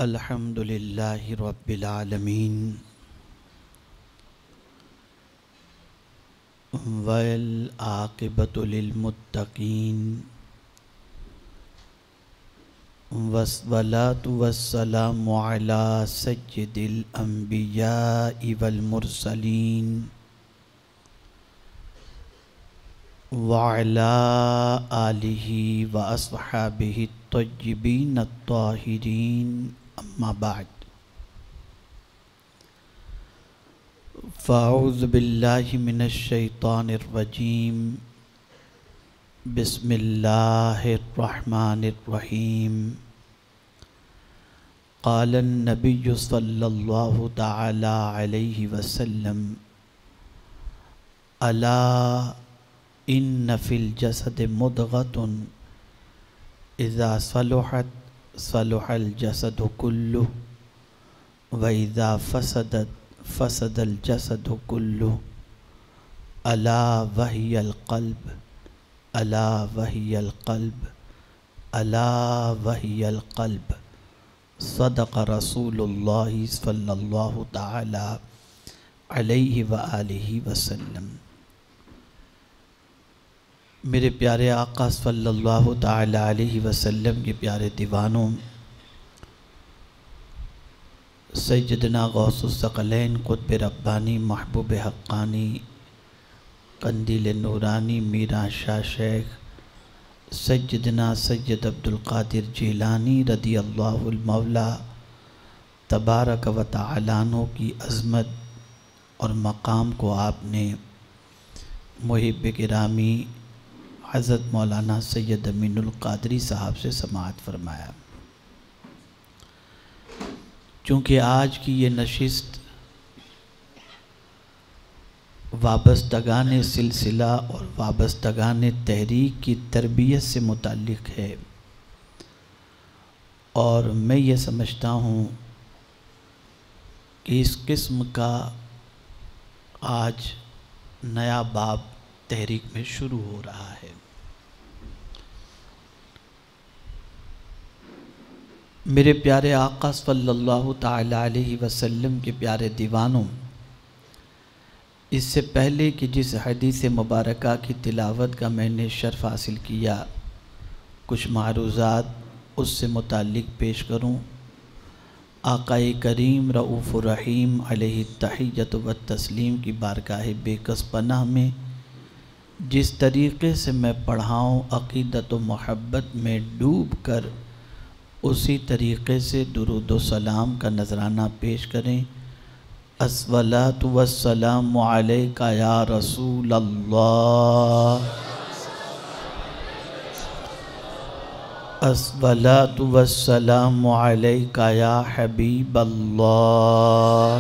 الحمد للہ رب العالمین والعاقبۃ للمتقین والصلاۃ والسلام علی سید الانبیاء والمرسلین وعلی آلہ واصحابہ الطیبین الطاہرین اما بعد فاعوذ باللہ من الشیطان الرجیم بسم اللہ الرحمن الرحیم قال النبی صلی اللہ تعالی علیہ وسلم الا ان فی الجسد مضغۃ اذا صلحت صلح الجسد كله وإذا فسد الجسد كله ألا وهي القلب ألا وهي القلب ألا وهي القلب صدق رسول الله صلى الله تعالى عليه وآله وسلم۔ میرے پیارے آقا صلی اللہ تعالی علیہ وسلم کے پیارے دیوانوں، سیدنا غوث الثقلین قطب ربانی محبوب حقانی قندیل نورانی میران شاہ شیخ سیدنا سید عبدالقادر جیلانی رضی اللہ المولا تبارک و تعالی عنہ کی عظمت اور مقام کو آپ نے محب گرامی حضرت مولانا سید امین القادری صاحب سے سماعت فرمایا۔ چونکہ آج کی یہ نشست وابستگان سلسلہ اور وابستگان تحریک کی تربیت سے متعلق ہے، اور میں یہ سمجھتا ہوں کہ اس قسم کا آج نیا باب تحریک میں شروع ہو رہا ہے۔ میرے پیارے آقا صلی اللہ تعالی علیہ وسلم کے پیارے دیوانوں، اس سے پہلے کہ جس حدیث مبارکہ کی تلاوت کا میں نے شرف حاصل کیا، کچھ معروضات اس سے متعلق پیش کروں۔ آقا کریم رؤوف الرحیم علیہ التحیۃ والتسلیم کی بارگاہ بے کس پناہ میں جس طریقے سے میں پڑھاؤں، عقیدت و محبت میں ڈوب کر اسی طریقے سے درود و سلام کا نذرانہ پیش کریں۔ الصلاۃ والسلام علیک یا رسول اللہ، الصلاۃ والسلام علیک یا حبیب اللہ،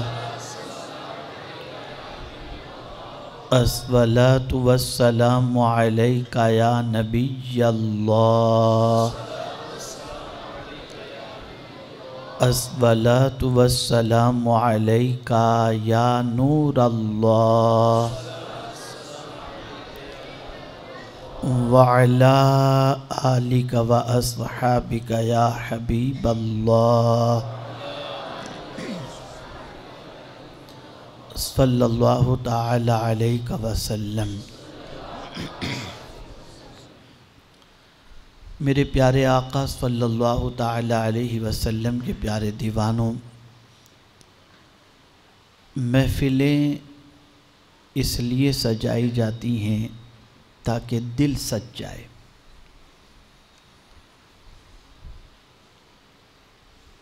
الصلاۃ والسلام علیک یا نبی اللہ، الصلاۃ والسلام علیک یا نور اللہ، وعلی آلک و اصحابک یا حبیب اللہ، صلی اللہ تعالی علیہ وسلم۔ میرے پیارے آقا صلی اللہ تعالی علیہ وسلم کے پیارے دیوانوں، محفلیں اس لیے سجائی جاتی ہیں تاکہ دل سج جائے،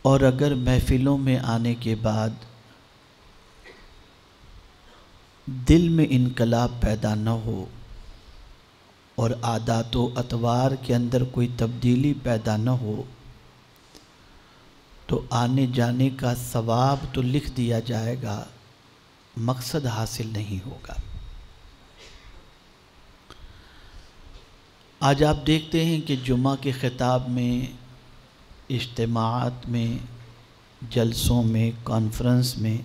اور اگر محفلوں میں آنے کے بعد دل میں انقلاب پیدا نہ ہو اور عادات و اطوار کے اندر کوئی تبدیلی پیدا نہ ہو تو آنے جانے کا ثواب تو لکھ دیا جائے گا، مقصد حاصل نہیں ہوگا۔ آج آپ دیکھتے ہیں کہ جمعہ کے خطاب میں، اجتماعات میں، جلسوں میں، کانفرنس میں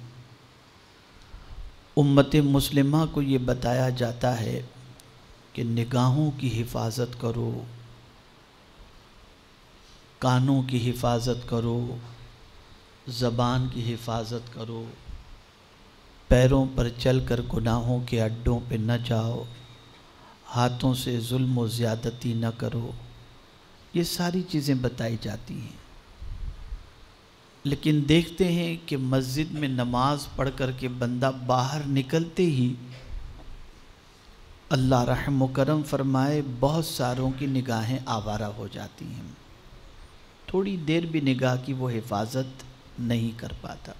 امت مسلمہ کو یہ بتایا جاتا ہے کہ نگاہوں کی حفاظت کرو، کانوں کی حفاظت کرو، زبان کی حفاظت کرو، پیروں پر چل کر گناہوں کے اڈوں پہ نہ جاؤ، ہاتھوں سے ظلم و زیادتی نہ کرو، یہ ساری چیزیں بتائی جاتی ہیں۔ لیکن دیکھتے ہیں کہ مسجد میں نماز پڑھ کر کے بندہ باہر نکلتے ہی اللہ رحم و کرم فرمائے بہت ساروں کی نگاہیں آوارہ ہو جاتی ہیں، تھوڑی دیر بھی نگاہ کی وہ حفاظت نہیں کر پاتا،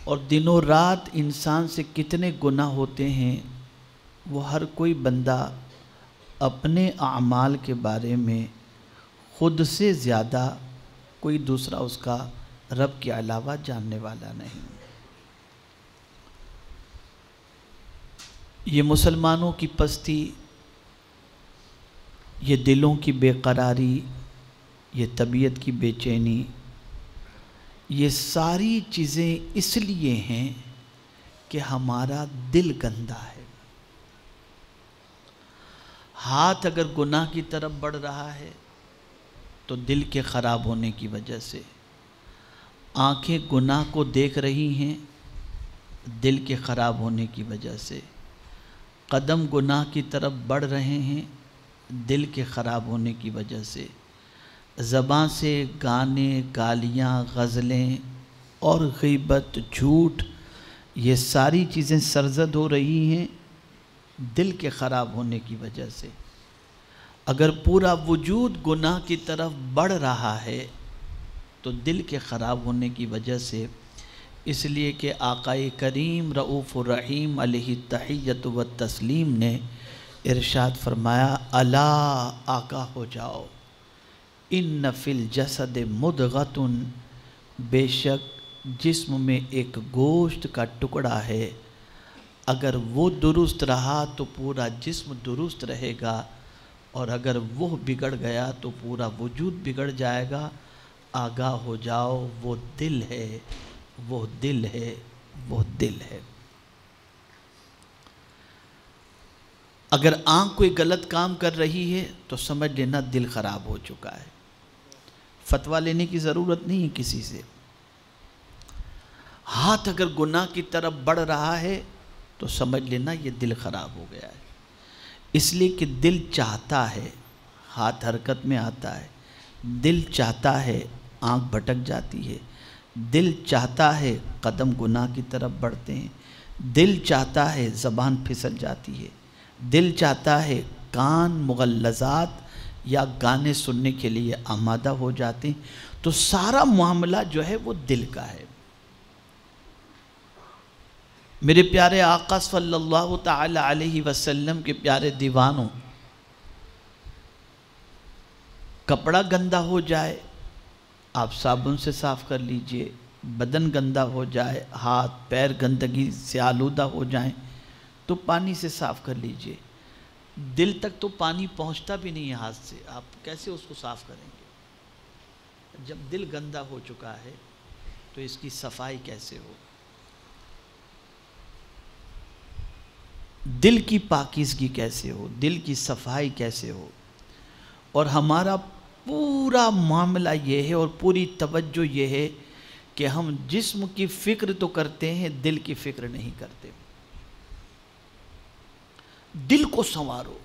اور دنوں رات انسان سے کتنے گناہ ہوتے ہیں وہ ہر کوئی بندہ اپنے اعمال کے بارے میں خود سے زیادہ کوئی دوسرا اس کا رب کے علاوہ جاننے والا نہیں۔ یہ مسلمانوں کی پستی، یہ دلوں کی بے قراری، یہ طبیعت کی بے چینی، یہ ساری چیزیں اس لیے ہیں کہ ہمارا دل گندا ہے۔ ہاتھ اگر گناہ کی طرف بڑھ رہا ہے تو دل کے خراب ہونے کی وجہ سے، آنکھیں گناہ کو دیکھ رہی ہیں دل کے خراب ہونے کی وجہ سے، قدم گناہ کی طرف بڑھ رہے ہیں دل کے خراب ہونے کی وجہ سے، زبان سے گانے، گالیاں، غزلیں اور غیبت، جھوٹ، یہ ساری چیزیں سرزد ہو رہی ہیں دل کے خراب ہونے کی وجہ سے۔ اگر پورا وجود گناہ کی طرف بڑھ رہا ہے تو دل کے خراب ہونے کی وجہ سے، اس لیے کہ آقا کریم رؤوف الرحیم علیہ التحیۃ والتسلیم نے ارشاد فرمایا، الا آگاہ ہو جاؤ، ان فی الجسد مدغۃ، بے شک جسم میں ایک گوشت کا ٹکڑا ہے، اگر وہ درست رہا تو پورا جسم درست رہے گا، اور اگر وہ بگڑ گیا تو پورا وجود بگڑ جائے گا۔ آگاہ ہو جاؤ، وہ دل ہے، وہ دل ہے، وہ دل ہے۔ اگر آنکھ کوئی غلط کام کر رہی ہے تو سمجھ لینا دل خراب ہو چکا ہے، فتویٰ لینے کی ضرورت نہیں ہے کسی سے۔ ہاتھ اگر گناہ کی طرف بڑھ رہا ہے تو سمجھ لینا یہ دل خراب ہو گیا ہے، اس لیے کہ دل چاہتا ہے، ہاتھ حرکت میں آتا ہے، دل چاہتا ہے، آنکھ بھٹک جاتی ہے، دل چاہتا ہے، قدم گناہ کی طرف بڑھتے ہیں، دل چاہتا ہے، زبان پھسل جاتی ہے، دل چاہتا ہے، کان مغلظات یا گانے سننے کے لیے آمادہ ہو جاتے ہیں۔ تو سارا معاملہ جو ہے وہ دل کا ہے۔ میرے پیارے آقا صلی اللہ تعالی علیہ وسلم کے پیارے دیوانوں، کپڑا گندا ہو جائے آپ صابن سے صاف کر لیجئے، بدن گندا ہو جائے، ہاتھ پیر گندگی سے آلودہ ہو جائیں تو پانی سے صاف کر لیجئے۔ دل تک تو پانی پہنچتا بھی نہیں ہے ہاتھ سے، آپ کیسے اس کو صاف کریں گے؟ جب دل گندا ہو چکا ہے تو اس کی صفائی کیسے ہو؟ دل کی پاکیزگی کیسے ہو؟ دل کی صفائی کیسے ہو؟ اور ہمارا پورا معاملہ یہ ہے اور پوری توجہ یہ ہے کہ ہم جسم کی فکر تو کرتے ہیں، دل کی فکر نہیں کرتے۔ دل کو سنوارو،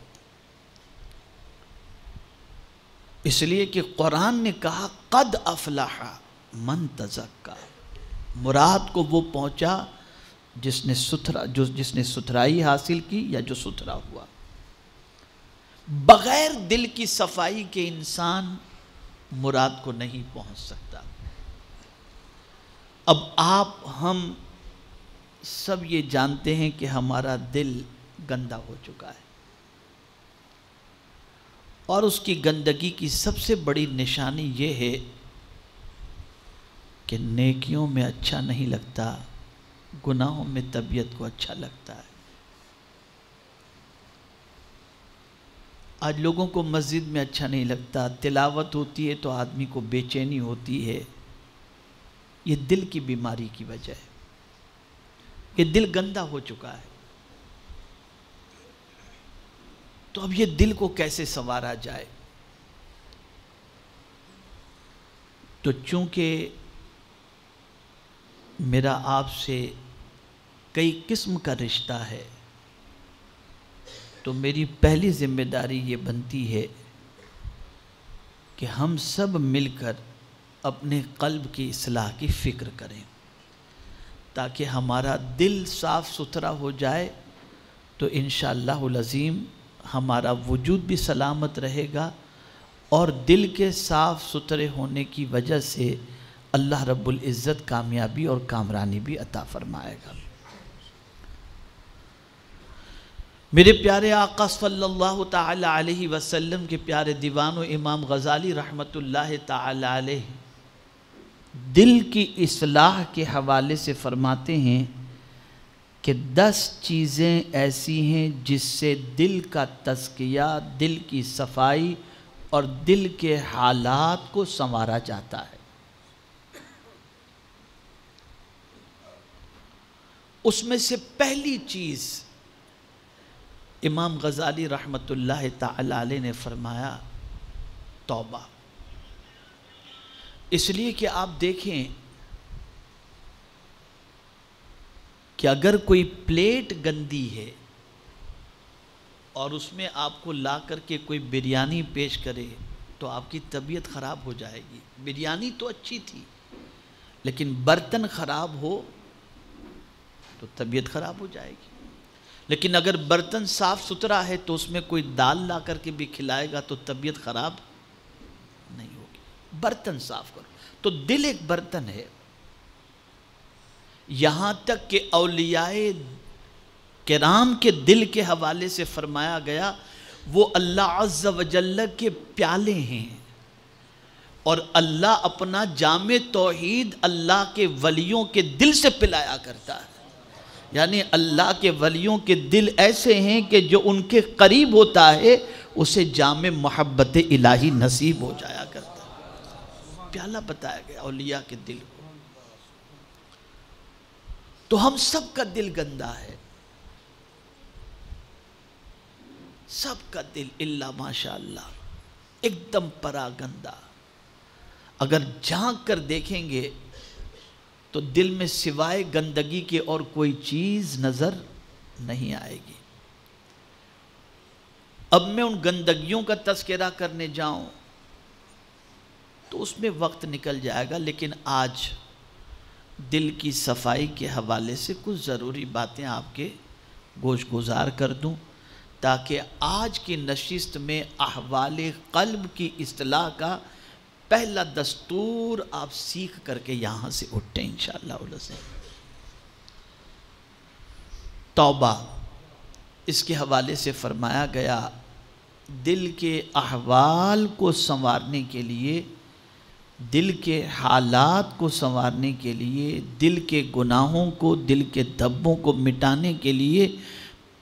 اس لیے کہ قرآن نے کہا قد افلح من تزکا، مراد کو وہ پہنچا جس نے ستھرائی حاصل کی یا جو ستھرا ہوا۔ بغیر دل کی صفائی کے انسان مراد کو نہیں پہنچ سکتا۔ اب آپ ہم سب یہ جانتے ہیں کہ ہمارا دل گندا ہو چکا ہے، اور اس کی گندگی کی سب سے بڑی نشانی یہ ہے کہ نیکیوں میں اچھا نہیں لگتا، گناہوں میں طبیعت کو اچھا لگتا ہے۔ آج لوگوں کو مسجد میں اچھا نہیں لگتا، تلاوت ہوتی ہے تو آدمی کو بے چینی ہوتی ہے، یہ دل کی بیماری کی وجہ ہے، یہ دل گندا ہو چکا ہے۔ تو اب یہ دل کو کیسے سنوارا جائے؟ تو چونکہ میرا آپ سے کئی قسم کا رشتہ ہے، تو میری پہلی ذمہ داری یہ بنتی ہے کہ ہم سب مل کر اپنے قلب کی اصلاح کی فکر کریں، تاکہ ہمارا دل صاف ستھرا ہو جائے تو انشاءاللہ العظیم ہمارا وجود بھی سلامت رہے گا، اور دل کے صاف ستھرے ہونے کی وجہ سے اللہ رب العزت کامیابی اور کامرانی بھی عطا فرمائے گا۔ میرے پیارے آقا صلی اللہ تعالی علیہ وسلم کے پیارے دیوان و امام غزالی رحمۃ اللہ تعالی علیہ دل کی اصلاح کے حوالے سے فرماتے ہیں کہ 10 چیزیں ایسی ہیں جس سے دل کا تزکیہ، دل کی صفائی اور دل کے حالات کو سنوارا جاتا ہے۔ اس میں سے پہلی چیز امام غزالی رحمۃ اللہ تعالی علیہ نے فرمایا توبہ۔ اس لیے کہ آپ دیکھیں کہ اگر کوئی پلیٹ گندی ہے اور اس میں آپ کو لا کر کے کوئی بریانی پیش کرے تو آپ کی طبیعت خراب ہو جائے گی۔ بریانی تو اچھی تھی لیکن برتن خراب ہو تو طبیعت خراب ہو جائے گی، لیکن اگر برتن صاف ستھرا ہے تو اس میں کوئی دال لا کر کے بھی کھلائے گا تو طبیعت خراب نہیں ہوگی۔ برتن صاف کرو۔ تو دل ایک برتن ہے، یہاں تک کہ اولیاء کرام کے دل کے حوالے سے فرمایا گیا وہ اللہ عز و جل کے پیالے ہیں، اور اللہ اپنا جام توحید اللہ کے ولیوں کے دل سے پلایا کرتا ہے۔ یعنی اللہ کے ولیوں کے دل ایسے ہیں کہ جو ان کے قریب ہوتا ہے اسے جام محبت الہی نصیب ہو جایا کرتا ہے۔ پیالہ بتایا گیا اولیاء کے دل کو۔ تو ہم سب کا دل گندا ہے، سب کا دل الا ماشاءاللہ ایک دم پرا گندا۔ اگر جھانک کر دیکھیں گے تو دل میں سوائے گندگی کے اور کوئی چیز نظر نہیں آئے گی۔ اب میں ان گندگیوں کا تذکرہ کرنے جاؤں تو اس میں وقت نکل جائے گا، لیکن آج دل کی صفائی کے حوالے سے کچھ ضروری باتیں آپ کے گوش گزار کر دوں، تاکہ آج کی نشست میں احوال قلب کی اصلاح کا پہلا دستور آپ سیکھ کر کے یہاں سے اٹھیں انشاءاللہ العزیز۔ توبہ، اس کے حوالے سے فرمایا گیا دل کے احوال کو سنوارنے کے لیے، دل کے حالات کو سنوارنے کے لیے، دل کے گناہوں کو، دل کے دھبوں کو مٹانے کے لیے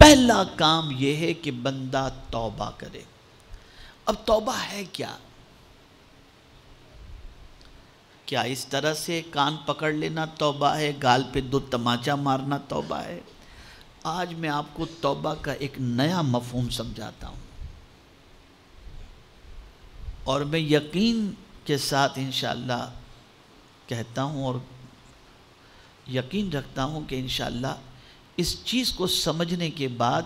پہلا کام یہ ہے کہ بندہ توبہ کرے۔ اب توبہ ہے کیا؟ کیا اس طرح سے کان پکڑ لینا توبہ ہے، گال پہ 2 تماچا مارنا توبہ ہے؟ آج میں آپ کو توبہ کا ایک نیا مفہوم سمجھاتا ہوں، اور میں یقین کے ساتھ انشاءاللہ کہتا ہوں اور یقین رکھتا ہوں کہ انشاءاللہ اس چیز کو سمجھنے کے بعد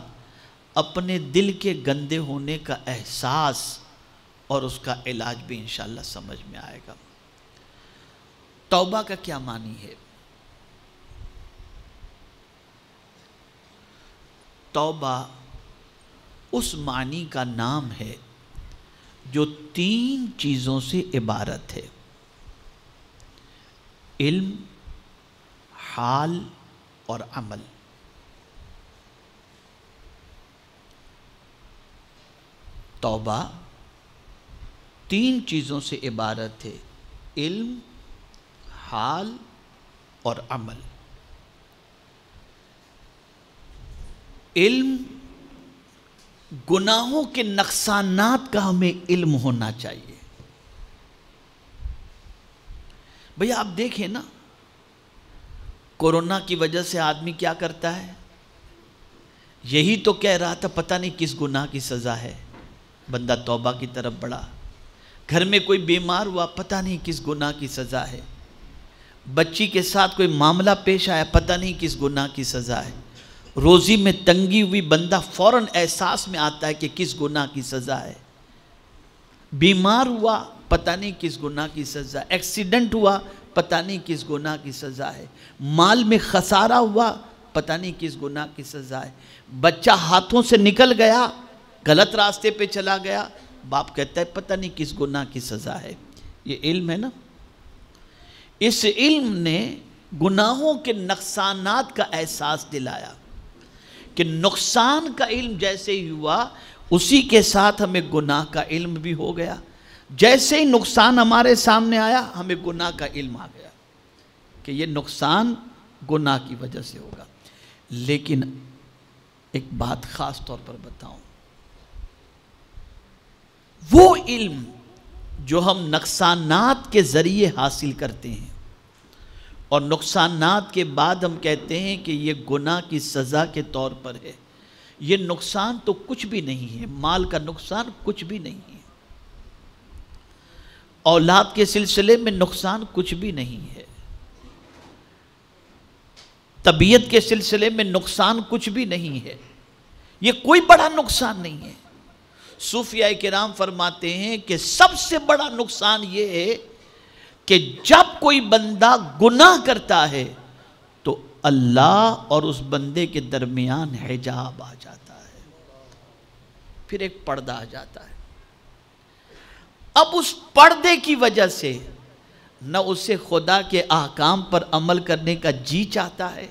اپنے دل کے گندے ہونے کا احساس اور اس کا علاج بھی انشاءاللہ سمجھ میں آئے گا۔ توبہ کا کیا معنی ہے؟ توبہ اس معنی کا نام ہے جو 3 چیزوں سے عبارت ہے: علم، حال اور عمل۔ توبہ 3 چیزوں سے عبارت ہے: علم، حال اور عمل۔ علم، گناہوں کے نقصانات کا ہمیں علم ہونا چاہیے۔ بھئی آپ دیکھیں نا، کورونا کی وجہ سے آدمی کیا کرتا ہے؟ یہی تو کہہ رہا تھا پتہ نہیں کس گناہ کی سزا ہے، بندہ توبہ کی طرف بڑھا، گھر میں کوئی بیمار ہوا، پتہ نہیں کس گناہ کی سزا ہے، بچی کے ساتھ کوئی معاملہ پیش آیا، پتہ نہیں کس گناہ کی سزا ہے، روزی میں تنگی ہوئی، بندہ فوراً احساس میں آتا ہے کہ کس گناہ کی سزا ہے، بیمار ہوا، پتہ نہیں کس گناہ کی سزا، ایکسیڈنٹ ہوا، پتہ نہیں کس گناہ کی سزا ہے، مال میں خسارہ ہوا، پتہ نہیں کس گناہ کی سزا ہے، بچہ ہاتھوں سے نکل گیا، غلط راستے پہ چلا گیا، باپ کہتا ہے پتہ نہیں کس گناہ کی سزا ہے۔ یہ علم ہے نا، اس علم نے گناہوں کے نقصانات کا احساس دلایا کہ نقصان کا علم جیسے ہی ہوا اسی کے ساتھ ہمیں گناہ کا علم بھی ہو گیا، جیسے ہی نقصان ہمارے سامنے آیا ہمیں گناہ کا علم آ گیا کہ یہ نقصان گناہ کی وجہ سے ہوگا۔ لیکن ایک بات خاص طور پر بتاؤں، وہ علم جو ہم نقصانات کے ذریعے حاصل کرتے ہیں اور نقصانات کے بعد ہم کہتے ہیں کہ یہ گناہ کی سزا کے طور پر ہے، یہ نقصان تو کچھ بھی نہیں ہے، مال کا نقصان کچھ بھی نہیں ہے، اولاد کے سلسلے میں نقصان کچھ بھی نہیں ہے، طبیعت کے سلسلے میں نقصان کچھ بھی نہیں ہے، یہ کوئی بڑا نقصان نہیں ہے۔ صوفیاء کرام فرماتے ہیں کہ سب سے بڑا نقصان یہ ہے کہ جب کوئی بندہ گناہ کرتا ہے تو اللہ اور اس بندے کے درمیان حجاب آ جاتا ہے، پھر ایک پردہ آ جاتا ہے۔ اب اس پردے کی وجہ سے نہ اسے خدا کے احکام پر عمل کرنے کا جی چاہتا ہے،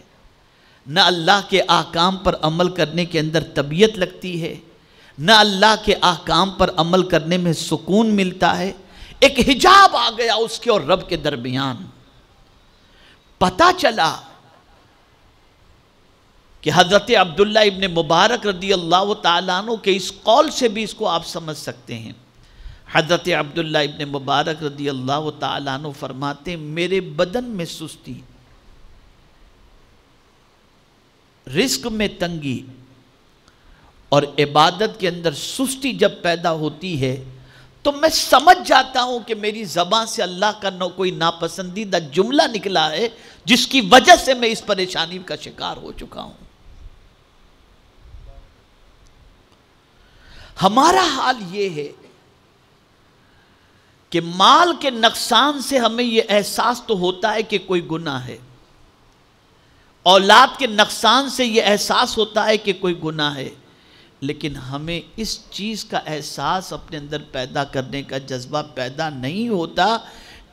نہ اللہ کے احکام پر عمل کرنے کے اندر طبیعت لگتی ہے، نہ اللہ کے احکام پر عمل کرنے میں سکون ملتا ہے، ایک حجاب آ گیا اس کے اور رب کے درمیان۔ پتہ چلا کہ حضرت عبداللہ ابن مبارک رضی اللہ تعالیٰ عنہ کے اس قول سے بھی اس کو آپ سمجھ سکتے ہیں۔ حضرت عبداللہ ابن مبارک رضی اللہ تعالیٰ عنہ فرماتے ہیں میرے بدن میں سستی، رزق میں تنگی اور عبادت کے اندر سستی جب پیدا ہوتی ہے تو میں سمجھ جاتا ہوں کہ میری زبان سے اللہ کا کوئی ناپسندیدہ جملہ نکلا ہے جس کی وجہ سے میں اس پریشانی کا شکار ہو چکا ہوں۔ ہمارا حال یہ ہے کہ مال کے نقصان سے ہمیں یہ احساس تو ہوتا ہے کہ کوئی گناہ ہے، اولاد کے نقصان سے یہ احساس ہوتا ہے کہ کوئی گناہ ہے، لیکن ہمیں اس چیز کا احساس اپنے اندر پیدا کرنے کا جذبہ پیدا نہیں ہوتا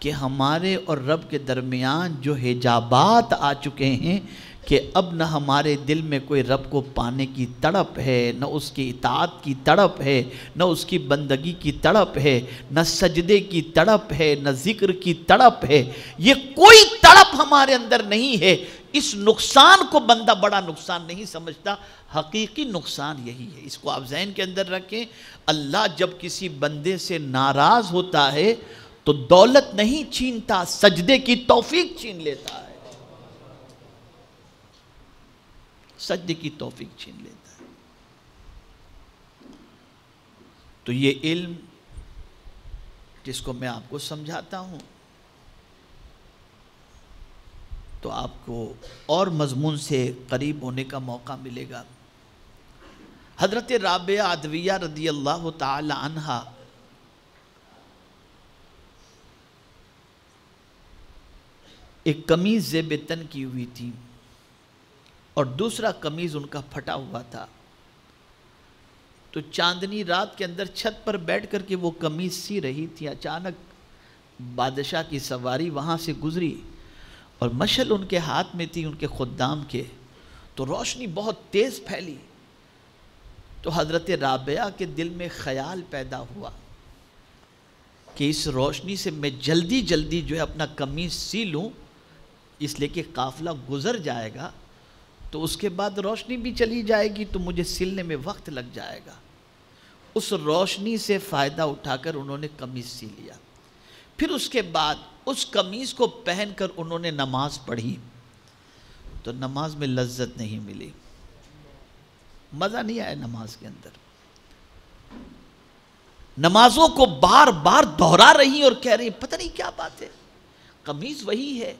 کہ ہمارے اور رب کے درمیان جو حجابات آ چکے ہیں کہ اب نہ ہمارے دل میں کوئی رب کو پانے کی تڑپ ہے، نہ اس کی اطاعت کی تڑپ ہے، نہ اس کی بندگی کی تڑپ ہے، نہ سجدے کی تڑپ ہے، نہ ذکر کی تڑپ ہے، یہ کوئی تڑپ ہمارے اندر نہیں ہے۔ اس نقصان کو بندہ بڑا نقصان نہیں سمجھتا، حقیقی نقصان یہی ہے۔ اس کو آپ ذہن کے اندر رکھیں، اللہ جب کسی بندے سے ناراض ہوتا ہے تو دولت نہیں چھینتا، سجدے کی توفیق چھین لیتا ہے، سجدے کی توفیق چھین لیتا ہے۔ تو یہ علم جس کو میں آپ کو سمجھاتا ہوں تو آپ کو اور مضمون سے قریب ہونے کا موقع ملے گا۔ حضرت رابعہ عدویہ رضی اللہ تعالی عنہا ایک قمیض زیب تن کی ہوئی تھی اور دوسرا قمیض ان کا پھٹا ہوا تھا، تو چاندنی رات کے اندر چھت پر بیٹھ کر کے وہ قمیض سی رہی تھی، اچانک بادشاہ کی سواری وہاں سے گزری اور مشعل ان کے ہاتھ میں تھی، ان کے خدام کے، تو روشنی بہت تیز پھیلی، تو حضرت رابعہ کے دل میں خیال پیدا ہوا کہ اس روشنی سے میں جلدی جلدی جو ہے اپنا قمیض سی لوں، اس لیے کہ قافلہ گزر جائے گا تو اس کے بعد روشنی بھی چلی جائے گی تو مجھے سلنے میں وقت لگ جائے گا۔ اس روشنی سے فائدہ اٹھا کر انہوں نے قمیض سی لیا، پھر اس کے بعد اس قمیض کو پہن کر انہوں نے نماز پڑھی تو نماز میں لذت نہیں ملی، مزہ نہیں آیا نماز کے اندر، نمازوں کو بار بار دہرا رہی اور کہہ رہی پتہ نہیں کیا بات ہے، قمیض وہی ہے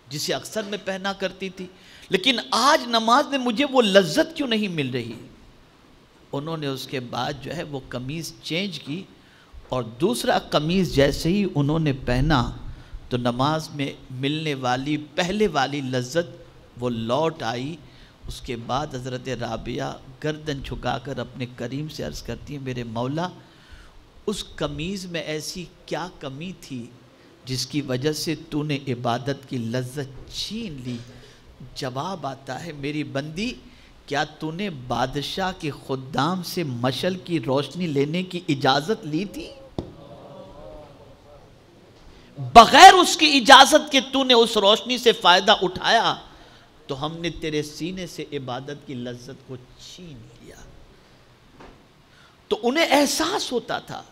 جسے اکثر میں پہنا کرتی تھی، لیکن آج نماز میں مجھے وہ لذت کیوں نہیں مل رہی۔ انہوں نے اس کے بعد جو ہے وہ قمیض چینج کی، اور دوسرا قمیض جیسے ہی انہوں نے پہنا تو نماز میں ملنے والی پہلے والی لذت وہ لوٹ آئی۔ اس کے بعد حضرت رابعہ گردن جھکا کر اپنے کریم سے عرض کرتی ہیں میرے مولا، اس قمیض میں ایسی کیا کمی تھی جس کی وجہ سے تو نے عبادت کی لذت چھین لی؟ جواب آتا ہے میری بندی، کیا تو نے بادشاہ کے خدام سے مشعل کی روشنی لینے کی اجازت لی تھی؟ بغیر اس کی اجازت کے تو نے اس روشنی سے فائدہ اٹھایا تو ہم نے تیرے سینے سے عبادت کی لذت کو چھین لیا۔ تو انہیں احساس ہوتا تھا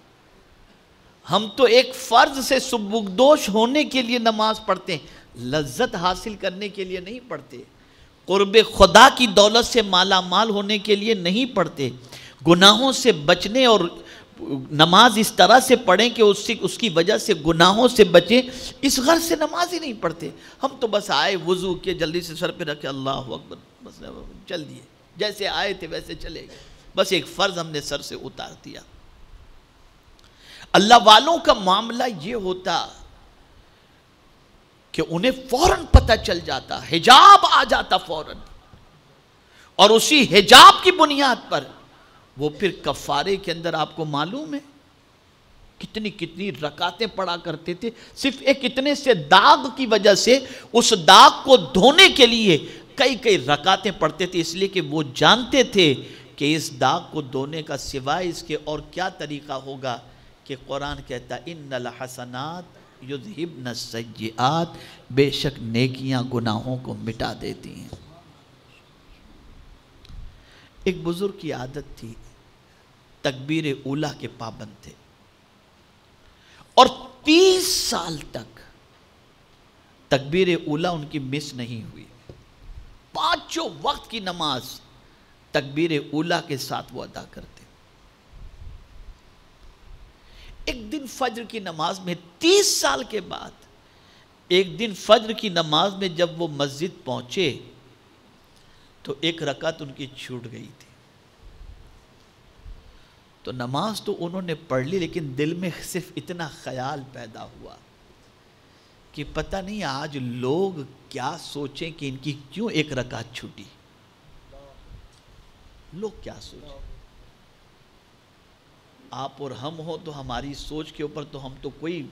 ہم تو ایک فرض سے سبکدوش ہونے کے لیے نماز پڑھتے ہیں، لذت حاصل کرنے کے لیے نہیں پڑھتے، قرب خدا کی دولت سے مالا مال ہونے کے لیے نہیں پڑھتے، گناہوں سے بچنے اور نماز اس طرح سے پڑھیں کہ اس کی وجہ سے گناہوں سے بچیں، اس غرض سے نماز ہی نہیں پڑھتے۔ ہم تو بس آئے، وضو کیے، جلدی سے سر پہ رکھے، اللہ اکبر، بس چل دیے، جیسے آئے تھے ویسے چلے گئے، بس ایک فرض ہم نے سر سے اتار دیا۔ اللہ والوں کا معاملہ یہ ہوتا کہ انہیں فوراً پتہ چل جاتا، حجاب آ جاتا فوراً، اور اسی حجاب کی بنیاد پر وہ پھر کفارے کے اندر آپ کو معلوم ہے کتنی رکعتیں پڑھا کرتے تھے، صرف ایک اتنے سے داغ کی وجہ سے اس داغ کو دھونے کے لیے کئی رکعتیں پڑھتے تھے، اس لیے کہ وہ جانتے تھے کہ اس داغ کو دھونے کا سوائے اس کے اور کیا طریقہ ہوگا، کہ قرآن کہتا ان الحسنات یذہبن السیئات، بے شک نیکیاں گناہوں کو مٹا دیتی ہیں۔ ایک بزرگ کی عادت تھی، تکبیر اولیٰ کے پابند تھے، اور 30 سال تک تکبیر اولیٰ ان کی مس نہیں ہوئی، 5 وقت کی نماز تکبیر اولیٰ کے ساتھ وہ ادا کرتے۔ ایک دن فجر کی نماز میں 30 سال کے بعد ایک دن فجر کی نماز میں جب وہ مسجد پہنچے تو ایک رکعت ان کی چھوٹ گئی تھی۔ تو نماز تو انہوں نے پڑھ لی، لیکن دل میں صرف اتنا خیال پیدا ہوا کہ پتہ نہیں آج لوگ کیا سوچیں کہ ان کی کیوں ایک رکعت چھوٹی، لوگ کیا سوچیں۔ آپ اور ہم ہو تو ہماری سوچ کے اوپر تو ہم تو کوئی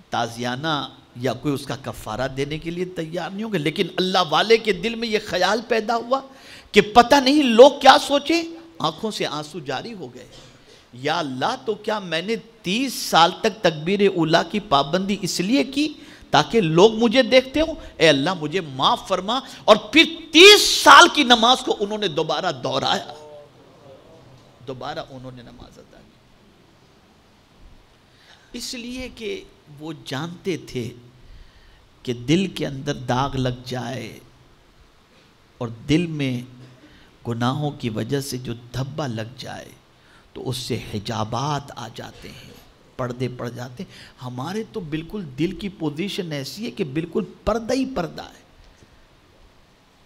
تازیانہ یا کوئی اس کا کفارہ دینے کے لیے تیار نہیں ہوں گے، لیکن اللہ والے کے دل میں یہ خیال پیدا ہوا کہ پتہ نہیں لوگ کیا سوچیں۔ آنکھوں سے آنسو جاری ہو گئے، یا اللہ تو کیا میں نے 30 سال تک تکبیر اولیٰ کی پابندی اس لیے کی تاکہ لوگ مجھے دیکھتے ہوں؟ اے اللہ مجھے معاف فرما۔ اور پھر 30 سال کی نماز کو انہوں نے دوبارہ دہرایا، دوبارہ انہوں نے نماز ادا کی، اس لیے کہ وہ جانتے تھے کہ دل کے اندر داغ لگ جائے اور دل میں گناہوں کی وجہ سے جو دھبا لگ جائے تو اس سے حجابات آ جاتے ہیں، پردے پڑ جاتے ہیں۔ ہمارے تو بالکل دل کی پوزیشن ایسی ہے کہ بالکل پردہ ہی پردہ ہے،